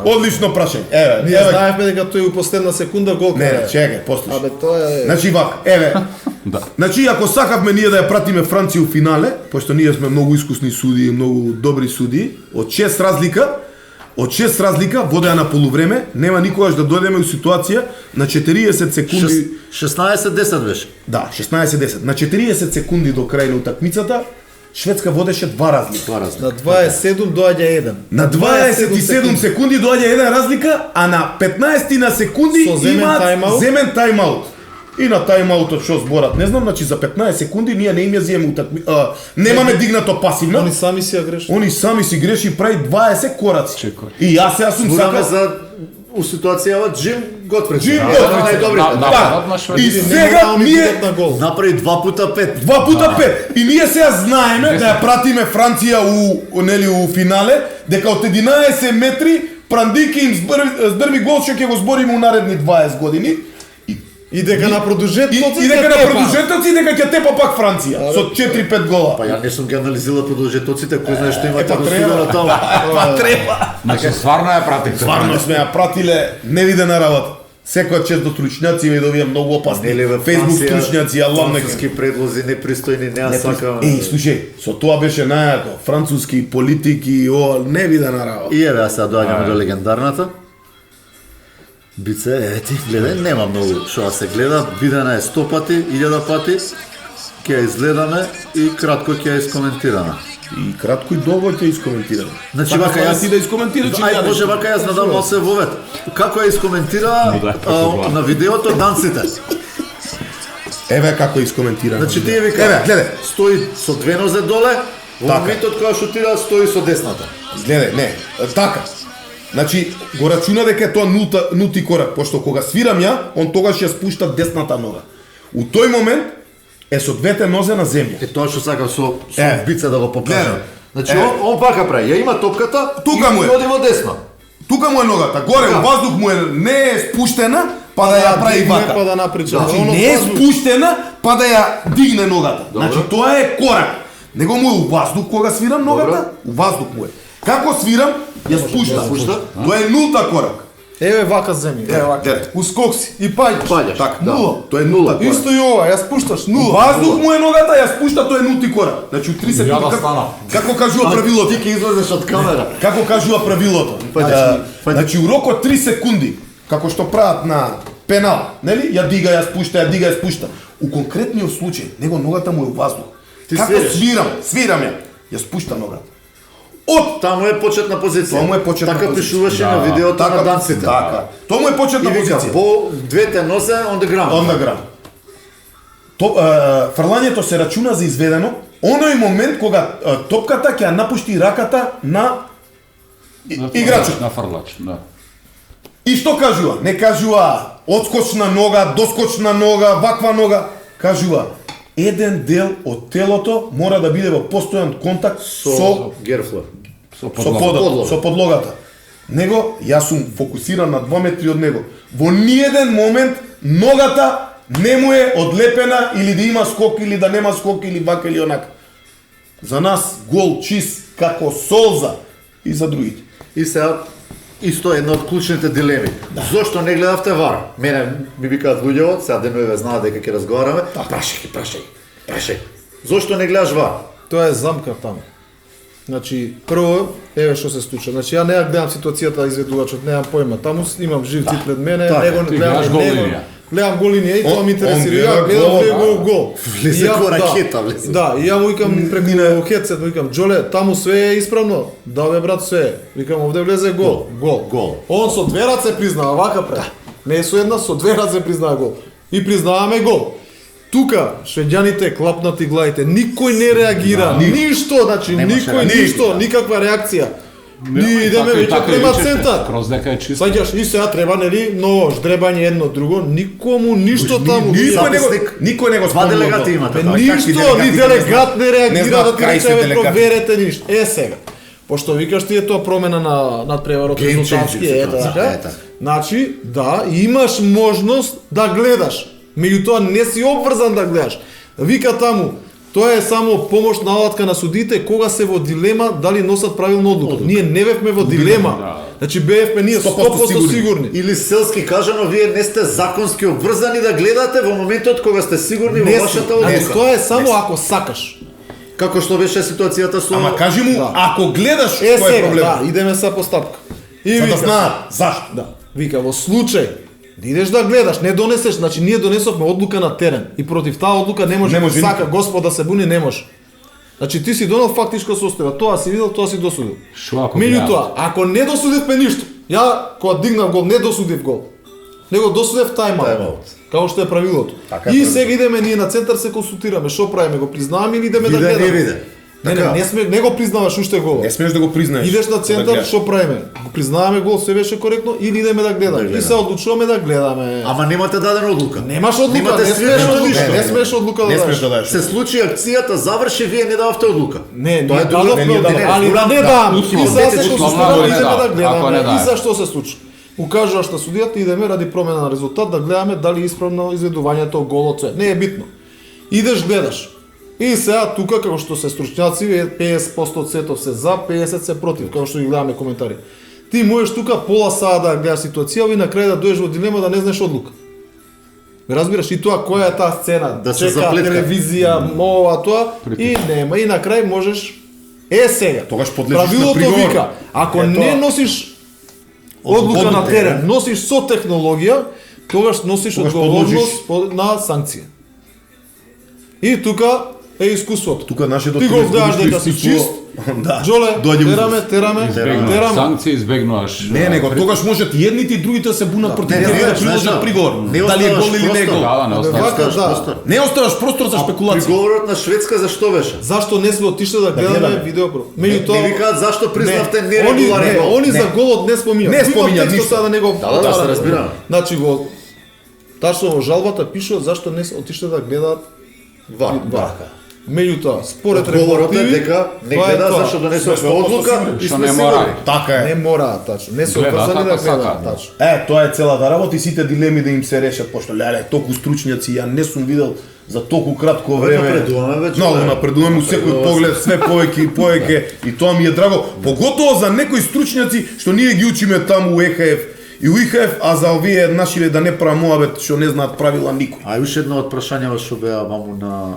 Одлично прашање. Еве, Ние еве. знаевме дека тој у последна секунда гол Не, крај. чекај, послушај. Абе тоа е. Значи вака, еве. Да. Значи ако сакавме ние да ја пратиме Франција у финале, пошто ние сме многу искусни судии, многу добри судии, од 6 разлика водеа на полувреме, нема никогаш да дојдеме у ситуација на 40 секунди. 16-10 беше. Да, 16-10. На 40 секунди до крај на утакмицата, Шведска водеше 2 разлика. Тоа разлика. На 27 доаѓа еден. На 27 секунди доаѓа една разлика, а на 15 на секунди Со земен имаат тајмаут. земен тајмаут. И на тајмаутот што зборат, не знам, значи за 15 секунди ние не им ја земе немаме дигнато пасивна. Они сами си ја грешат. Они сами си греши прави 20 кораци. Чекај. И јас сум Збораме сакал за у ситуацијава Джим Готфрид. Джим Еден од Готфрид. најдобрите. Да. Да. на Шведија. И Сега сега ние ние на гол. Направи 2 пута 5. 2 пута 5. И ние сега знаеме да ја пратиме Франција у финале, дека од 11 метри Прандики им здрви гол што ќе го збориме у наредни 20 години. И дека на продолжетоци И дека на продолжетоци дека ќе тепа пак Франција со 4-5 гола. Па ја не сум ги анализирал продолжетоците, кој знае што има па тако треба. сигурно таму. Па треба. Значи стварно ја пратите. Стварно сме ја пратиле невидена работа. Секоја чест до стручњаци и да видам многу опасни. Нели ве Facebook стручњаци, Аллах нека. француски предлози непристојни, не ја сакам. Еј, слушај, со тоа беше најако. Француски политики, невидена работа. И еве сега доаѓаме до легендарната. Бице, еве ти, гледај, нема многу што да се гледа, видена е 100 пати, 1000 пати, ќе ја изгледаме и кратко ќе ја искоментираме. И кратко и долго ќе искоментираме. Значи Сакаш вака да јас ти да искоментираш или Ај ја може нешто? вака јас надам да се вовет. Како ја искоментира да, на видеото данците. Еве како искоментираме. Значи тие вика, Еве, гледај. стои со две нозе доле, во Така. моментот кога шутира стои со десната. Гледај, не, така. Значи, го рачуна дека е тоа нулти корак, пошто кога свирам ја, он тогаш ја спушта десната нога. У тој момент е со двете нозе на земја. Е тоа што сакам со Е. бица да го покажам. Гледај. Значи Е. он вака прави, ја има топката, Тука и му е. оди во десно. Тука му е ногата, горе, Така. воздух му е не е спуштена, па да ја прави дигне, вака. па да наприча. Значи Оно не е воздух. спуштена, па да ја дигне ногата. Добро. Значи тоа е корак. Него му е у воздух кога свирам ногата, Добро. у воздух му е. Како свирам, ја спушта. спушта. Тоа е нулта корак. Еве вака земја. Еве вака. гледај. Ускок си и паѓаш. Паѓаш. Така, да. нула. Тоа е нулта корак. Исто и ова, ја спушташ У нула. воздух му е ногата, ја спушта, тоа е нулти корак. Значи у 3 секунди да стана. како кажува Ти правилото. ќе излезеш од камера. Како кажува правилото? Фаќаш, фаќаш. Значи у рок од 3 секунди, како што прават на пенал, нели? Ја дига, ја спушта, ја дига, ја спушта. У конкретниот случај, него ногата му е у воздух. Ти Како свириш. свирам ја, ја спушта ногата. Од Таму е почетна позиција. Тоа му е почетна така позиција. пишуваше Да. на видеото на данците. Така. Тоа му е почетна И вика, позиција. по двете нозе on the ground. On the ground. Фрлањето се рачуна за изведено оној момент кога топката ќе ја напушти раката на играчот. На фрлач, да. И што кажува? Не кажува одскочна нога, доскочна нога, ваква нога. Кажува еден дел од телото мора да биде во постојан контакт со Герфлор. со подот, со подлогата. Него, јас сум фокусиран на 2 метри од него. Во ниеден момент ногата не му е одлепена или да има скок или да нема скок или вака или онака. За нас гол чист како солза и за другите. И сега исто една од клучните дилеми. Зошто не гледавте ВАР? Мене ми викаат луѓето, сега денове знаат дека ќе разговараме. Прашај. Зошто не гледаш ВАР? Тоа е замка таму. Значи, прво, еве што се случи. Значи, ја не ја гледам ситуацијата изведувачот, немам појма. Таму имам живци пред мене, така, него ти гледаш гол линија. Гледам гол линија и тоа ми интересира. Он Ја гледам гол. Влезе И ја- ко да. ракета, влезе. Да, и ја му викам преку хедсет, му викам, Джоле, таму све е исправно. Да бе брат, све е. Викам, овде влезе гол. Гол. Он со две раце признава, вака пред. Не со една, со две раце признава гол. И признаваме гол. Тука, швеѓаните клапнати главите, никој не реагира, ништо, значи Немаше никој, реакција. ништо, никаква реакција. Ние идеме веќе према центар. Кроз дека е чисто. Саѓаш, и сега треба, нели, ново ждребање едно друго, никому ништо таму. Никој не го Два спомнува. делегати имате. Бе, тоа. ништо, ни делегат не Не реагира знаат да ти кај рече, се бе, делегати. проверете ништо. Е сега, пошто викаш ти е тоа промена на надпреварот Game резултатски, changer ета ситуација, така. ета. Значи, да, имаш можност да гледаш. Меѓутоа не си обврзан да гледаш. Вика таму, тоа е само помош наватка на судите кога се во дилема дали носат правилно одлука. Ние не бевме во дилема. Значи бевме ние 100% сигурни. Или селски кажано, вие не сте законски обврзани да гледате во моментот кога сте сигурни Не во си. вашата Значи, одлука. тоа е само ако сакаш. Како што беше ситуацијата со Ама кажи му, Да. ако гледаш, Е кој е сега, проблем? да, идеме са по стапка. И За да вика, знаат, зашто? да, вика во случај да идеш да гледаш, не донесеш, значи ние донесовме одлука на терен и против таа одлука не може, Не може сака никој. Господ да се буни, не може. Значи ти си донел фактичка состојба, тоа си видел, тоа си досудил. Шо ако Меѓутоа, ако не досудивме ништо, ја кога дигнав гол, не досудив гол. Него досудев тайм-аут. Тайм-аут. Како што е правилото. Така е И правилото. сега идеме ние на центар се консултираме, што правиме, го признаваме или идеме да Виде, гледаме. не виде. Така. Не го признаваш уште гол. Не смееш да го признаеш. Идеш на Да центар, гледаш. што правиме? Го признаваме гол, се беше коректно или идеме да гледаме. гледаме. И се одлучуваме да гледаме. Ама немате дадена одлука. Немаш одлука, Немате не смееш свирено одлука, ништо. не смееш одлука да Не смееш дадеш. да дадеш. Се случи акцијата, заврши, вие не дававте одлука. Не, Тоа ние е друго, дадовме не, ние одлука, дадовме. али да не дам. И условно, сега се условно, консултираме, ако не идеме да дава, ако не гледаме. И дава. за што се случи? Укажуваш на судијата, идеме ради промена на резултат да гледаме дали е исправно изведувањето голот све. Не е битно. Идеш гледаш. И сега тука како што се стручњаци, е 50% од сетов се за, 50 се против, како што ги гледаме коментари. Ти можеш тука пола саа да гледаш ситуација и на крај да дојдеш во дилема да не знаеш одлука. Ме разбираш и тоа која е таа сцена? Да се Чека заплетка. телевизија, ова тоа и нема и на крај можеш сега. Тогаш подлежиш на Правилото приговор. вика, ако Е, не тоа. носиш одлука на Одлука, терен, носиш со технологија, тогаш носиш Тогаш одговорност на санкција. И тука е искуството. Тука нашето Ти го вдаш дека си чист, Да. Джоле, Доаѓа тераме, Избегнуваш тераме. санкции, избегнуваш. Не, него тогаш можат и едните и другите да се бунат против Не, тебе да знаеш, приложат знаеш, приговор. не Дали е гол оставаш или не е простор. гол. Да, не Абе, остане. вака, да. Простор. Не оставаш простор за спекулација. Приговорот на Шведска зашто беше? Зашто не сме отишли да гледаме гледаме. видеопро? Не викаат зашто признавте нерегуларен гол. Они за голот не споминат. Не споминат Текстот ништо. сега да не го Да, се отвараме. разбирам. Значи во тачно во жалбата пишува зашто не се отишле да гледаат Вар. Меѓутоа, според Одговорот е регулативи, дека не тоа е гледа тоа. зашто донесува Сме одлука и Што сме не мора. сигурни. Така е. Не мора тачно, не се Гледаат обврзани да како гледаат сакаат. тачно. Тоа е целата работа и сите дилеми да им се решат, пошто леле, толку стручњаци, ја не сум видел за толку кратко време. Напредуваме веќе, Многу бе. напредуваме у секој Напредува се. поглед, све повеќе и повеќе и тоа ми е драго, поготово за некои стручњаци што ние ги учиме таму у ЕХФ и у ИХФ, а за овие нашиве да не правам муабет што не знаат правила никој. А уште едно од прашањава што беа маму на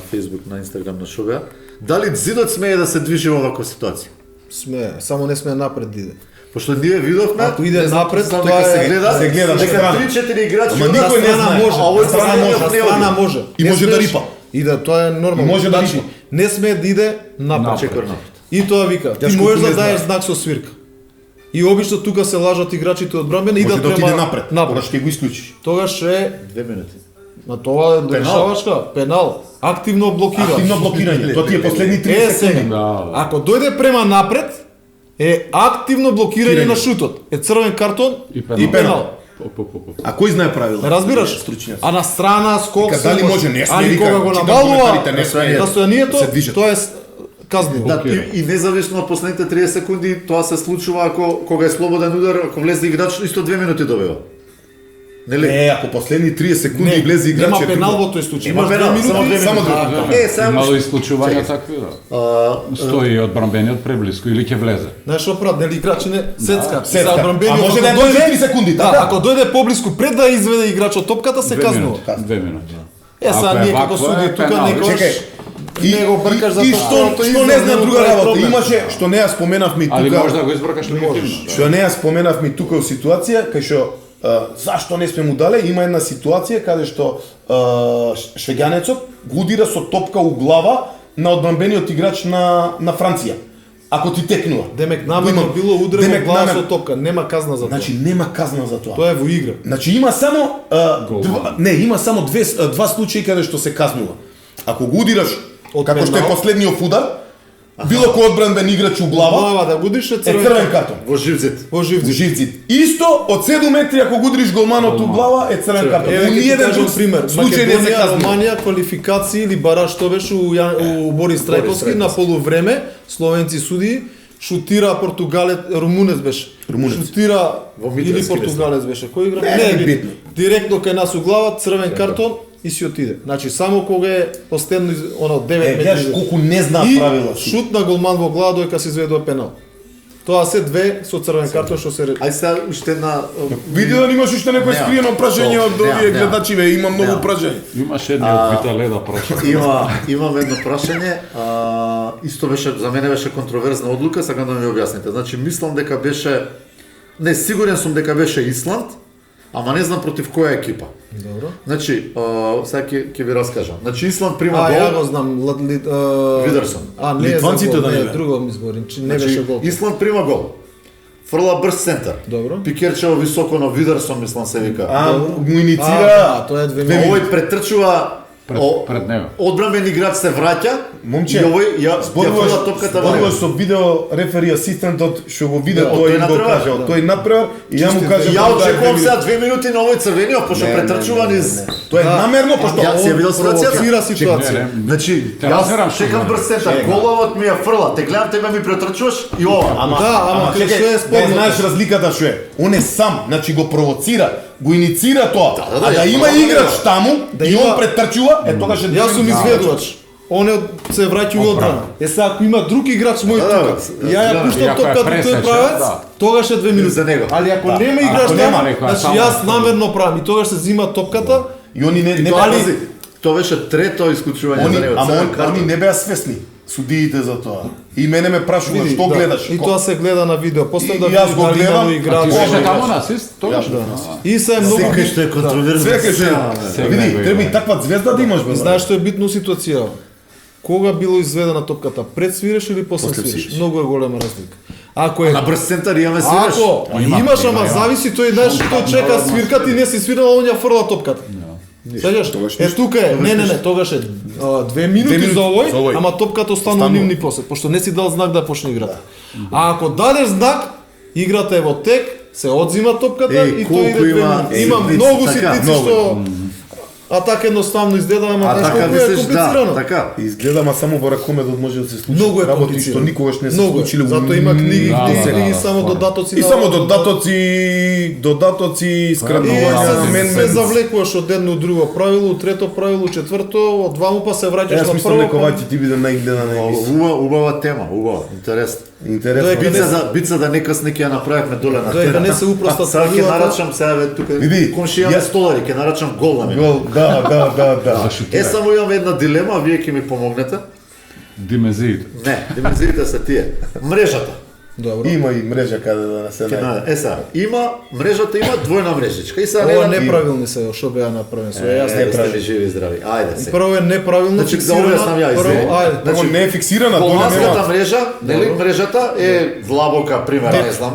Facebook, на Instagram на што беа. Дали зидот смее да се движи во ваква ситуација? Сме, само не сме напред да иде. Пошто ние видовме, Ако иде не знам, напред, знам тоа дека е- се гледа, се гледа дека страна. 3-4 играчи Ама од никој не страна знае. може, а овој на страна страна може, не страна оди. може. И Не може да смееш- рипа. И да тоа е нормално. И може да Значи, рипа. не смее да иде напред. Чекор напред. И тоа вика, ти Тешко можеш не да даеш знае. знак со свирка. И обично тука се лажат играчите од брамбена и Може да да према отиде напред, тогаш ќе го исклучиш. Тогаш е 2 минути. на тоа е решавачка, пенал, активно блокира. Активно блокирање, тоа ти е последни 30 Е секунди. сега, Да. ако дојде према напред, е активно блокирање Кирање. на шутот. Е црвен картон И и пенал. А кој знае правила? Ме разбираш? Стручњаци. А на страна скок Вика, дали може, не смее, али вика, кога го читам навалува коментарите, не смее. настојанието, Се движат. тоа е казниво. Да, и независно од последните 30 секунди, тоа се случува ако кога е слободен удар, ако влезе играч, исто 2 минути добива. Нели? ако последни 30 секунди Не, влезе играч нема е пенал друго. во тој случај. Има Имаш 2 пенал, минути, само 2 минути. само Да, друго. да. Само Имало што- исклучувања чекай. такви, да. А, Стои одбранбениот преблиску или ќе влезе. Знаеш што прават, нели играчи не сецка. Сецка. За одбранбениот, А може да ако е дојде 3 секунди, Да, така? ако дојде поблиску пред да изведе играчот топката се 2 казнува. минути. 2 минути. Е, сега Ако е ние како вакво, суди е тука пенал. некојаш Чекај. не го бркаш за и тоа, што тој не излезе зна во друга тој работа, проблем. имаше што не ја споменавме и Али тука. може да го избркаш легитимно. Што не ја споменавме тука у ситуација кај што зашто не сме му дале, има една ситуација каде што швеѓанецот го удира со топка у глава на одбранбениот играч на Франција. Ако ти текнува. Демек намерно било удрено Демек глава намерно. со топка, нема казна за тоа. Значи нема казна за тоа. Тоа е во игра. Значи има само има само два случаи каде што се казнува. Ако го удираш Од како што е пенал. последниот удар, било кој одбранбен играч у глава, Глава да го дише е црвен картон. Во живците. Во живци. Живцит. Исто од 7 метри ако го удриш голманот у глава е црвен картон. Еве У ќе ти ниеден кажам друг пример. случај не се Македонија, казнува. Романија, квалификации или бараш што беше у Борис Трајковски на полувреме, словенци суди, шутира Португалец, румунец беше. Румунец. Шутира Во или Митревски португалец беше. Кој игра? Не е битно. Директно кај нас у глава, црвен картон и си отиде. Значи само кога е последно оно 9 Гледаш метри. колку не знаат И правила. шут на голман во глава доека се изведува пенал. Тоа се две со црвен картон што се Ај сега уште една Види да имаш уште некој Нема. скриено прашање од Нема, овие нема. гледачи, бе, има многу Нема. прашања. Имаше едни од Виталеда прошло. имам едно прашање, исто беше за мене беше контроверзна одлука, сакам да ми објасните. Значи мислам дека беше не сигурен сум дека беше Исланд, ама не знам против која екипа. Добро. Значи, сега ќе ви раскажам. Значи Исланд прима Ја го гол. знам. Видерсон. Не е за Литванците гол, да не не е бе. друго ми зборим, че не беше Значи гол. Исланд прима гол. Фрла брз центар. Добро. Пикерчево високо на Видерсон, мислам се вика. Му иницира тоа е 2 Овој минути. претрчува Пред него. Одбранбен играч се враќа. Момче, и овој ја фрла топката во него. зборуваш со видео рефери асистентот што го виде Да, тој тој и го направи, кажал. да. Тој направил и ја му кажа Ја очекувам сега 2 минути на овој црвениот, пошто претрчува низ. Тоа е намерно пошто Ја си ја видел ситуацијата? Провоцира ситуација. Значи, Те разбирам јас што чекам знам. брз центар, Чекам. головот ми ја фрла, те гледам тебе ми претрчуваш и ова. Ама чекај, што е спорно? да знаеш разликата што е. Он е сам, значи го провоцира, го иницира тоа. да, А да ја има пробам, играч да. таму Да и има- он претрчува, е тогаш е Јас сум изведувач. Он се враќа у одбрана. Е сега ако има друг играч мој Да, тука, да, ја ја да. И пуштам ако ја топката тој пресече, правец, да. тогаш е 2 минути. За него. Али ако Да. нема Ако играч нема таму, некоја значи само- јас намерно правам и тогаш се зима топката. И они не тоа беа ли- Пази, тоа беше трето исклучување за него. ама црвен картон. они не беа свесни судиите за тоа. И мене ме прашува Види, што да. гледаш. И тоа се гледа на видео. После И- да и јас види го дали гледам, имало Ти играч. беше таму на асист? Тогаш? И се е многу Секој битно. што е контролирано. Свеќе се. Сега Види, го треба има. и таква звезда да имаш, бе. Знаеш што е битно ситуација? Кога било изведена топката? Пред свиреш или после После свиреш? свириш. Многу е голема разлика. Ако е На брз центар имаме свиреш. Ако имаш, ама зависи тој знаеш тој чека свирката и не си свирал, он ја фрла топката. Сеќаш? Е тука е, не, тогаш е 2 минути минути за овој, за овој. ама топката останува нивни после, пошто не си дал знак да почне играта. А ако дадеш знак, играта е во тек, се одзима топката Еј, и колку тој иде 2 има минути. Има ситници, многу така, ситници многу. што а така едноставно изгледа, ама А знаеш така колку е мислиш, да, комплицирано. така. Изгледа, ма само во ракомедот може да се случи. Многу е работи што комплицирано. никогаш не се Многу е. случиле. во Затоа има книги, Да, книги, да, книги да, само стварно. додатоци. И на- само додатоци, И скратувања, се завлекуваш од едно друго правило, трето правило, четврто, од дваму па се враќаш Јас на мислам прво. дека ова ќе ти биде најгледана емисија. Убава тема, убава, интересно. Интересно. Доека Бица да не късне ќе ја направевме доле на Доека терен. не се упростат Сега ќе правилата. нарачам сега бе тука. Види, Комшија јас- столари, ќе нарачам гол на мене. Гол, да. Само имам една дилема, а вие ќе ми помогнете. Димензиите. Не, dimenzиите се тие. Мрежата. Добро. Има и мрежа каде да се Ќе најде. најде. Сега, мрежата има двојна мрежичка. И сега Ова не неправилни се, што беа направени, со јас не не сте правим. ли живи и здрави. Ајде се. Прво е неправилно Значи, да фиксирана. објаснам ја, извини. Прво, ајде. Прво не е фиксирана, доле Полнавската нема. мрежа, нели, мрежата е длабока, пример, не знам,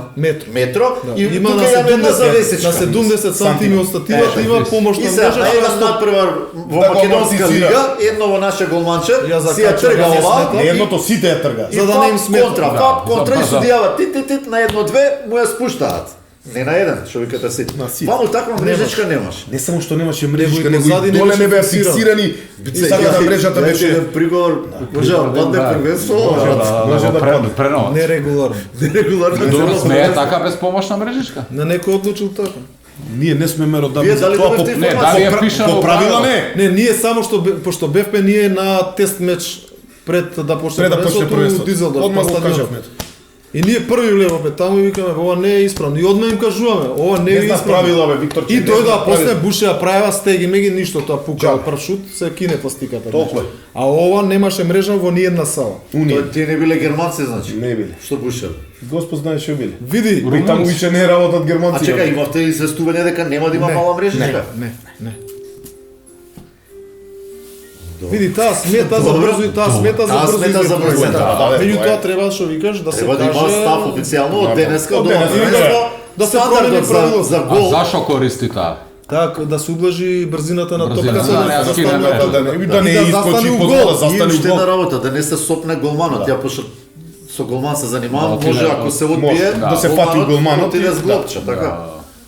метро. и Има тука на имаме една 70 завесичка. на 70 сантими од стативата Ето, има помошна И сега, мрежа еден што надпревар во Да го Македонска амортизира. лига, едно во наше голманче, Ја си ја закача, трга да не ова, смета. Не едното сите ја трга. и за да не им фап смета. контра, Да, фап контра и да. судијава тит на едно-две, му ја спуштаат. Не на еден, што викате си. На сит. Ваму таква мрежичка немаш. Не само што немаше мрежичка, Него и него и позади не доле беше не беа фиксирано. фиксирани. И сега да мрежата беше еден приговор, може да падне првенство, може да падне. Пренова. нерегуларно. нерегуларно. Добро, сме е така без помошна мрежичка. На некој одлучил така. Ние не сме меродавни Вие за дали тоа добивте Не, дали е пишано по правила правило? не. Не, ние само што пошто бевме ние на тест меч пред да почне Пред да почне првенството. у Дизелдорф. Одма на го стадионот. кажавме. И ние први влеваме таму и викаме ова не е исправно. И одма им кажуваме, ова не е Не знам исправно. правила бе, Виктор. И дојдоа после бушеа правеа стеги меги ништо тоа пука Чао. прв шут се кине пластиката. Толкова е. А ова немаше мрежа во ни една сала. Унија. Тие не биле германци, значи. Не биле. Што бушел? Господ знае што биле. Види, И таму више не работат германци. А чекај, имавте известување дека нема да има мала мрежа? сега? не. Види, таа смета за Добро. брзо и таа смета за Таа брзо смета за брзо, известување. да, Меѓутоа треба што викаш да се Треба да има каже став официјално од денеска Од до денеска, денеска. да се Стандардот промени правилото. за А гол. зашо користи таа? така да се ублажи брзината на Брзината, топката да не ја скине мрежа. Да не И да искочи застане у под гол. вода, И застане уште у една гол. работа, да не се сопне голманот, ја пошто со голман се занимавам, Да, може отиде, ако се може, одбие, да се фати голманот отиде и- с глобче, така.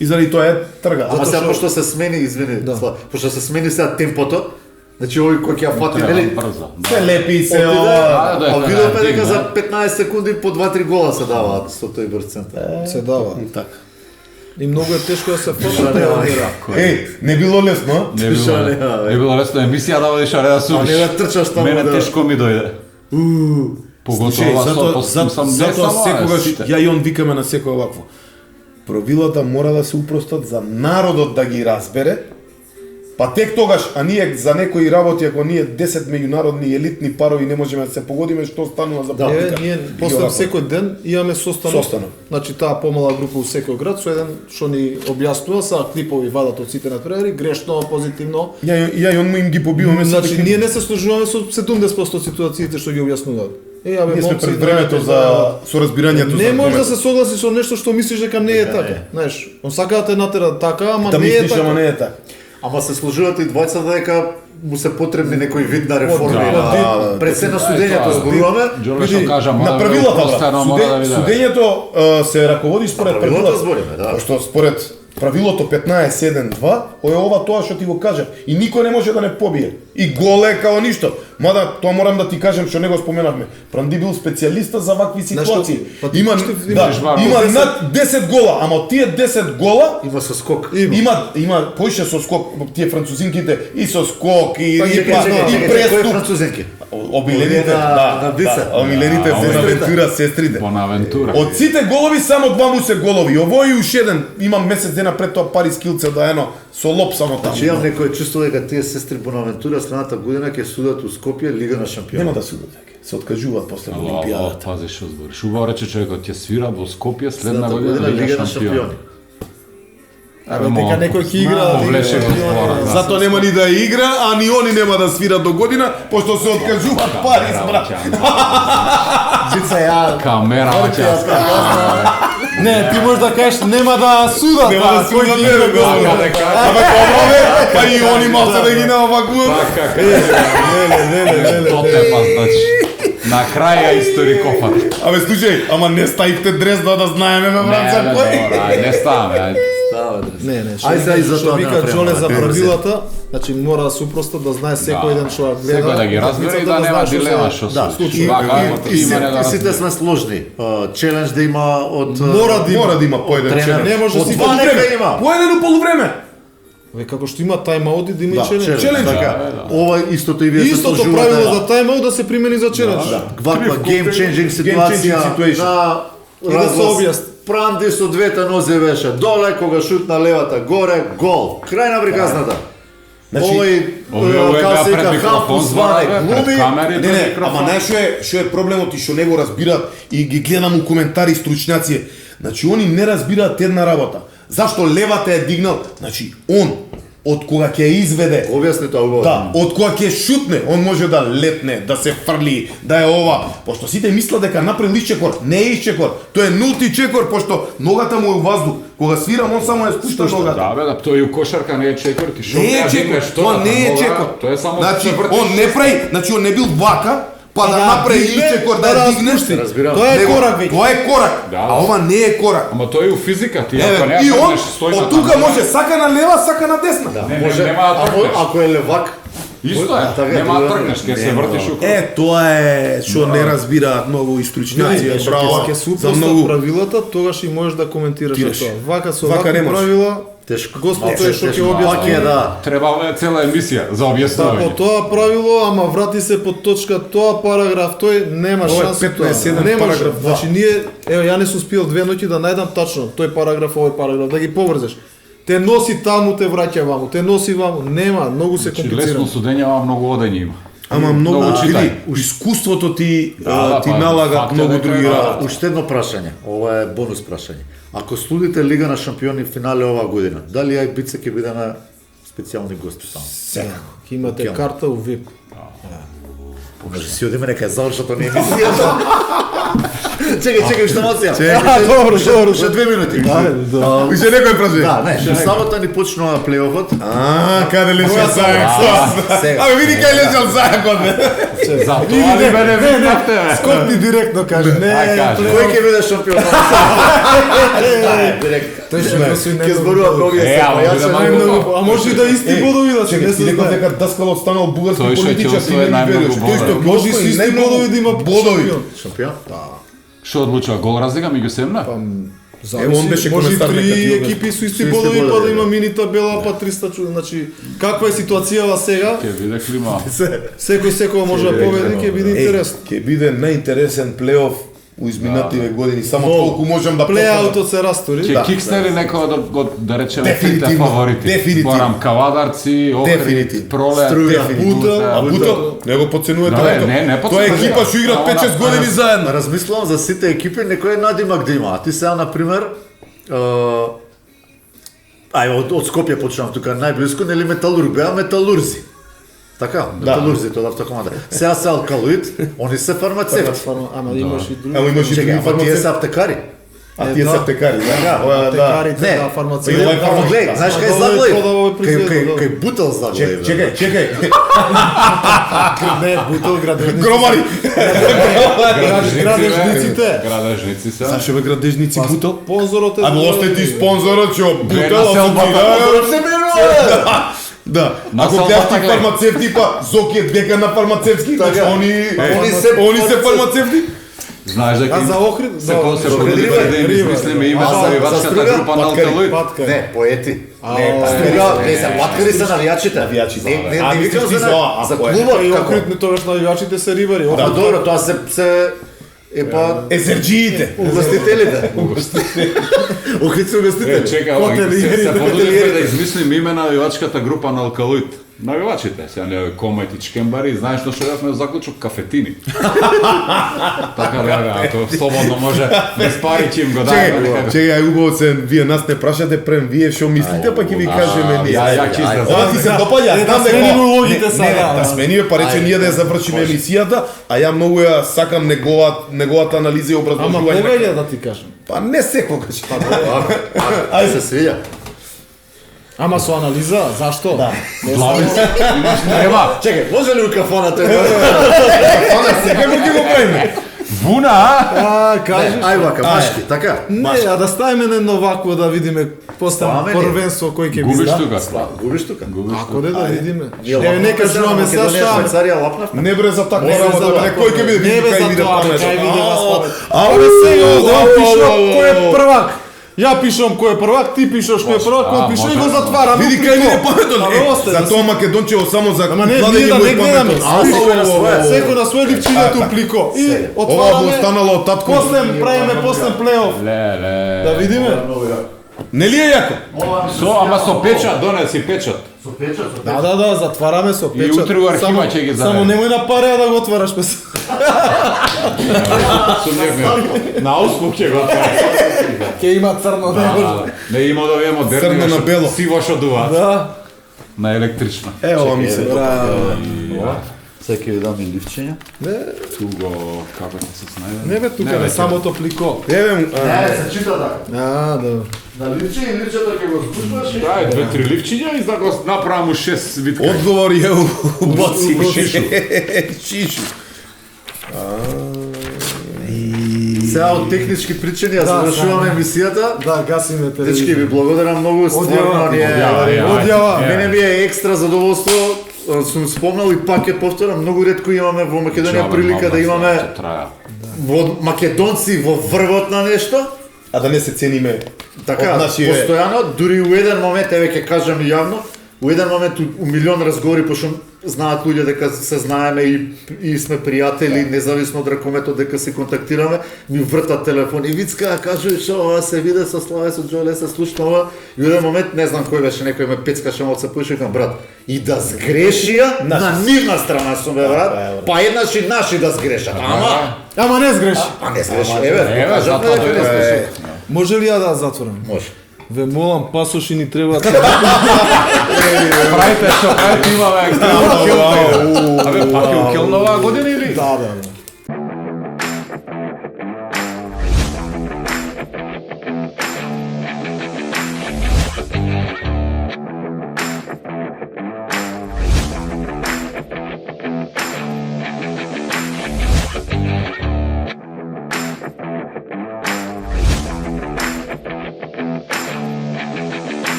И заради тоа е трга. Ама сега што- пошто се смени, извини, Да. пошто се смени сега темпото, значи овој кој ќе ја фати, Треба нели? брзо. Се лепи се Отиде, ова. да, а да, видовме да, дека да. за 15 секунди по 2-3 гола се даваат со тој брз центар. се дава. Така. И многу е тешко да се фати. Еј, не било лесно. Не било, Слушале, бе. не било лесно емисија да водиш, а не да А судиш. не да трчаш таму Мене да... тешко ми дојде. Поготово Слушај, ова затоа со сам не затоа само секогаш сите. ја и он викаме на секој овакво. Правилата мора да се упростат за народот да ги разбере. Па тек тогаш, а ние за некои работи, ако ние 10 меѓународни елитни парови не можеме да се погодиме, што станува за политика? Ние после секој ден имаме состанок. Состанок. Значи таа помала група у секој град со еден што ни објаснува са клипови вадат од сите натпревари, грешно, позитивно. Ја и он му им ги побиваме Значи сите. ние не се сложуваме со 70% од ситуациите што ги објаснуваат. Абе, Ние сме момци, пред времето давајте за со разбирањето Не за можеш да аргумент. се согласи со нешто што мислиш дека не е така. Знаеш, он сака да те натера така, ама Да не е мислиш, ама така. не е така. Ама се сложувате и двајцата дека му се потребни некој вид на реформи. Да, Пред се на студењето тоа, зборуваме. Джоле Види, што кажа, мора на да правилата, биде брат. упростено, мора да биде. Судењето се раководи според правилата правилата. збориме, да. Пошто според правилото 15-1-2, е ова тоа што ти го кажа. И никој не може да не побие. И гол е као ништо. Мада тоа морам да ти кажем што не го споменавме. Пранди бил специјалиста за вакви ситуации. па ти Има ще да, имаш вар. има над 10 гола, ама од тие 10 гола Има со скок. има поише со скок, тие французинките и со скок и Па, и чекај, чекај, и Кој е преступ. французенки? Обилените, на Бица. Омилените Да, Бонавентура сестрите. Бонавентура. Од сите голови само два му се голови. Овој и уште еден. Имам месец дена пред тоа Парис Килце да ено со лоп само таму. Че имам некој чувство дека тие сестри Бонавентура следната година ќе судат у Скопје Лига на шампиони. Нема да судат веќе. Се откажуваат после Ало, Олимпијадата. пази што збориш. Убаво рече човекот ќе свира во Скопје следна Следната година Лига на шампиони. Абе, дека некој ќе игра. Повлече го збора. да. Затоа нема ни да игра, а ни они нема да свират до година, пошто се откажуваат Парис, брат. Бица ја Камера ќе Не, ти можеш да кажеш нема да судат. Нема да судат, не бе, голубе. Абе, добро бе, па и они малце да ги наовакуваат. Тоа те па значи. На краја историкофат. Абе, слушај, ама не ставивте дрес да знаеме, бе, брат, за кој. Не ставаме, ајде. Не, Ај сега и за што тоа да вика направиме, Джоле за да. правилата, значи мора да се упростат да знае секој ден што ја гледа. Секој да ги разбере и да нема знае што дилема се- што Да, случи. и, Вака, и, и, има не да и сите разбере. сме сложни. Челендж да има од Мора да има поеден тренер. челендж. Не може Од си два нека има. Поедено полувреме. Ве како што има тајм-аут да има и челендж. челендж. Така. Ова истото и вие се Истото сложувате. правило за тајм-аут да се примени за челендж. Ваква game changing ситуација situation. на И да се објасни. Пранди со двете нозе беше доле, кога шутна левата горе, гол. Крај на приказната. Значи, Овие као беа се пред вика, микрофон, Хампус збора, зване, бе, пред глуми. камери, Не, пред ама микрофон. знаеш што е проблемот и што не го разбираат и ги гледам у коментари стручњаци. Значи они не разбираат една работа. Зашто левата е дигнал? Значи он од кога ќе ја изведе, Објасни тоа убаво. да, од кога ќе шутне, он може да летне, да се фрли, да е ова. Пошто сите мислат дека направил исчекор, не е исчекор, тоа е нулти чекор, пошто ногата му е у воздух. Кога свирам, он само ја спушта ногата. Да, бе, да, тој и у кошарка не е чекор, ти шо Не е ја чекор, дигнеш тоа тоа, не е нога, чекор. Тоа е само Значи, се вртиш. он не прави, значи он не бил вака, па да направи исчекор, да ја дигнеш. Разбирам. Тоа е Него- корак веќе. Тоа е корак, Да. а ова не е корак. Ама тој е у физика, ти Еве, ако не и он стоиш од тука може сака на лева, сака на десна. Не, Може, нема да ако, тркнеш. ако е левак, Исто е, така, нема да тоа е. тргнеш, ке се вртиш у крug. Тоа е што не разбираат многу истручњаци, Види, браво. ќе се За упростат многу правилата, тогаш и можеш да коментираш Тираш. тоа. Вака со Вака не вакви можеш. правила, Тешко. Господ Малце тој што ќе тешко. објасни. Пак е, да. Треба е цела емисија за Да, по објаснување. тоа правило, ама врати се под точка тоа параграф, тој нема Ова е шанс. 15-7 не може. параграф два. Значи ние, ево ја не сум успел 2 ноќи да најдам тачно тој параграф, овој параграф, да ги поврзеш. Те носи таму, те враќа ваму, те носи ваму, нема, многу се Значи, комплицира. лесно судење, ама многу одење има. Ама многу читай. види, искуството ти Да, ти па, налага факт е многу дека други да. работи. Уште едно прашање, ова е бонус прашање. Ако следите Лига на шампиони финале оваа година, дали ја и Бице ќе бидеме специјални гости таму? Ќе имате карта у VIP. Може си одиме нека ја завршат оние емисијата. Чекај, што емоција. Добро. Уште 2 минути. Да. Више некој прави. Да, не, ше сабота ни почнува плейофот. Каде лежал зајак? Сега. Абе види кај лежал зајак од мене. За тоа ли мене викнавте, бе? Скот ни директно каже, не, Ај, кажи. Кој ќе биде шампион? тој ќе гласува Ќе зборува многу Е, ама биде најмногу. А може и да исти бодови да се Чекај, не ти се реков знае. дека Даскал останал бугарски Тој што ќе политичар, ти освои не ми најмногу веруваш. Тој што бодови. Може и со исти најмногу бодови да има бодови. шампион. Шампион? Што одлучува гол разлика меѓу семна? Ево, он беше може и коментар дека ти 3 објасни. екипи со исти Со исти бодови, па бодови, да има да. мини табела, па 300 чуди. Значи, каква е ситуацијава сега? Ќе биде клима. Секој секој може да победи, ќе биде интересно. Ќе биде најинтересен плейоф у изминативе години, само колку можам да Плеаутот се растори. Ќе кикстери некој да речеме трите Дефинитивно, фаворити. дефинитивно. Барам Кавадарци, Охрид, Дефинитивно. Пролет, Струја, Буто, а Буто, не го подценувате Да, лето. не Тоа е подценувам. екипа што играат 5-6 години заедно. Размислувам за сите екипи, некој е надимак да има. А ти сега, например, од Скопје почнав тука најблиску, нели Металург беа металурзи. Така, металурзи тоа да команда. Сега се алкалоид, они се фармацевти. Ама имаш и други. Ама имаш и други Чекај, ама тие се фармацевти. аптекари. А тие се аптекари, да? Ова, да. Аптекарите, Не, да, фармацевти. и овај Ама гледај, знаеш кај Долу е заглави? продавал и произведува, да. Кај бутел заглави. Чекај. Не, бутел градежници. Громари. Градежниците. Градежници се. Зашо бе градежници Бутел? Спонзорот е... А осте ти спонзорот што Бутел Гледа се Да. На Ако селбата гледаш ти гледа. фармацевти, па Зоки е дека на фармацевски, значи Они се фармацевти. Знаеш дека А за Охрид? се кога се породили Ривер, да им измислиме име А, за за навивачката Струга? група на Алкалоид. Патка. Не, поети. Не, Струга, не се паткари се навијачите. Навијачи, да, Не, а, не викам мислиш ти за за- за поети. клубот И како. Охрид не тогаш навивачите се рибари. Па Охрид добро, тоа се па Езерджиите. угостителите. Охрид се угостители. Чекај, Хотелиери, се потрудивме да измислиме име на навивачката група на Алкалоид. Навивачите, сега не комајт и чкембари, знаеш што јавме заклучок кафетини. Така да, ако слободно може, без пари ќе им го дајме. Чекај, убаво се, вие нас не прашате прем, вие што мислите, па ќе ви кажеме ние. Ја ќе Ова ти се допаѓа, знам да сменим дека улогите Не, сега. да смениме, па рече ние да ја завршиме емисијата, а ја многу ја сакам неговата анализа и Ама образложување. повеќе да ти кажам. Па не секогаш. Ајде се свиѓа. Ама со анализа, зашто? Да. Имаш треба. Чекај, може ли у кафоната? Она сега ќе го правиме. Вуна, а? Кажеш. Ај вака, машки, така. Не, а да ставиме едно вакво да видиме постан Ставаме ли? првенство кој ќе Губиш биде. тука. Губиш тука. Ако не да видиме. Ние Еве нека лапнавме жуваме за сега Македонија, што. Швајцарија лапнавме. Не бре за таква Не бе работа, за бе, кој ќе биде Не бе кај за биде тоа, памет. кај биде вас памет. Ау, Абе сега да ау, пишам ау, кој е ау. првак. Ја пишам кој е првак, ти пишеш кој е првак, А, кој пише и го може. затварам. Види кај биде паметот. осте, За тоа Македончево само за Ама не, ние владење да му не е гледаме. паметот. А, секој на своја. Секој на свој липчињето у плико. И Ова му отвараме. останало од татко. После правиме после плейоф. Леле. Да видиме. Нели е јако? Ама со печат, донеси печат. Да, затвараме со И печат. утре у архива Само- ќе ги Само заведе. немој на пареа да го отвараш без. На услуг ќе го прави. Ќе има црно небо. Не има да вие модерни, Црно на бело. сиво што дува. Да. На електрично. Ова ми се. Сега ќе ви дам и ливчења. Туго, како ќе се снајде? Не бе, тука не самото плико. Еве, Не, се чита така. Да. На ливче и ливчето ќе го спушваш и... Дај две-три ливчиња и да го направам у 6 витка. одговор е убаци. Шишу. Шишу. Сега од технички причини ја завршуваме емисијата. Да, гасиме Дечки, телевизија. ви благодарам многу, стварно Одјава. ни е... Одјава. Мене ми е екстра задоволство сум спомнал и пак ќе повторам, многу ретко имаме во Македонија Чаве, прилика да мама, имаме значи, траја. во македонци во врвот на нешто. А да не се цениме Така, од нашите... постојано, дури у еден момент, еве ќе кажам и јавно, у еден момент у милион разговори, пошто знаат луѓе дека се знаеме и сме пријатели, независно од ракометот дека се контактираме, ми вртат телефон и Вицка, кажувај што ова се виде со Славе, со Џоле, се слушна ова, и у еден момент, не знам кој беше, некој ме пецкаше малце поише, викам, брат, и да сгрешија, на нивна страна сум бе, брат, па еднаш и наши да сгрешат, Ама не сгреши. а не сгреши, еве, кажам, затоа дојде еве, слушак. Може ли ја да затворам? може. Ве молам, пасоши ни требаат. Правите што правите, имаме активно. Абе, пак е у Келн оваа година или? Да.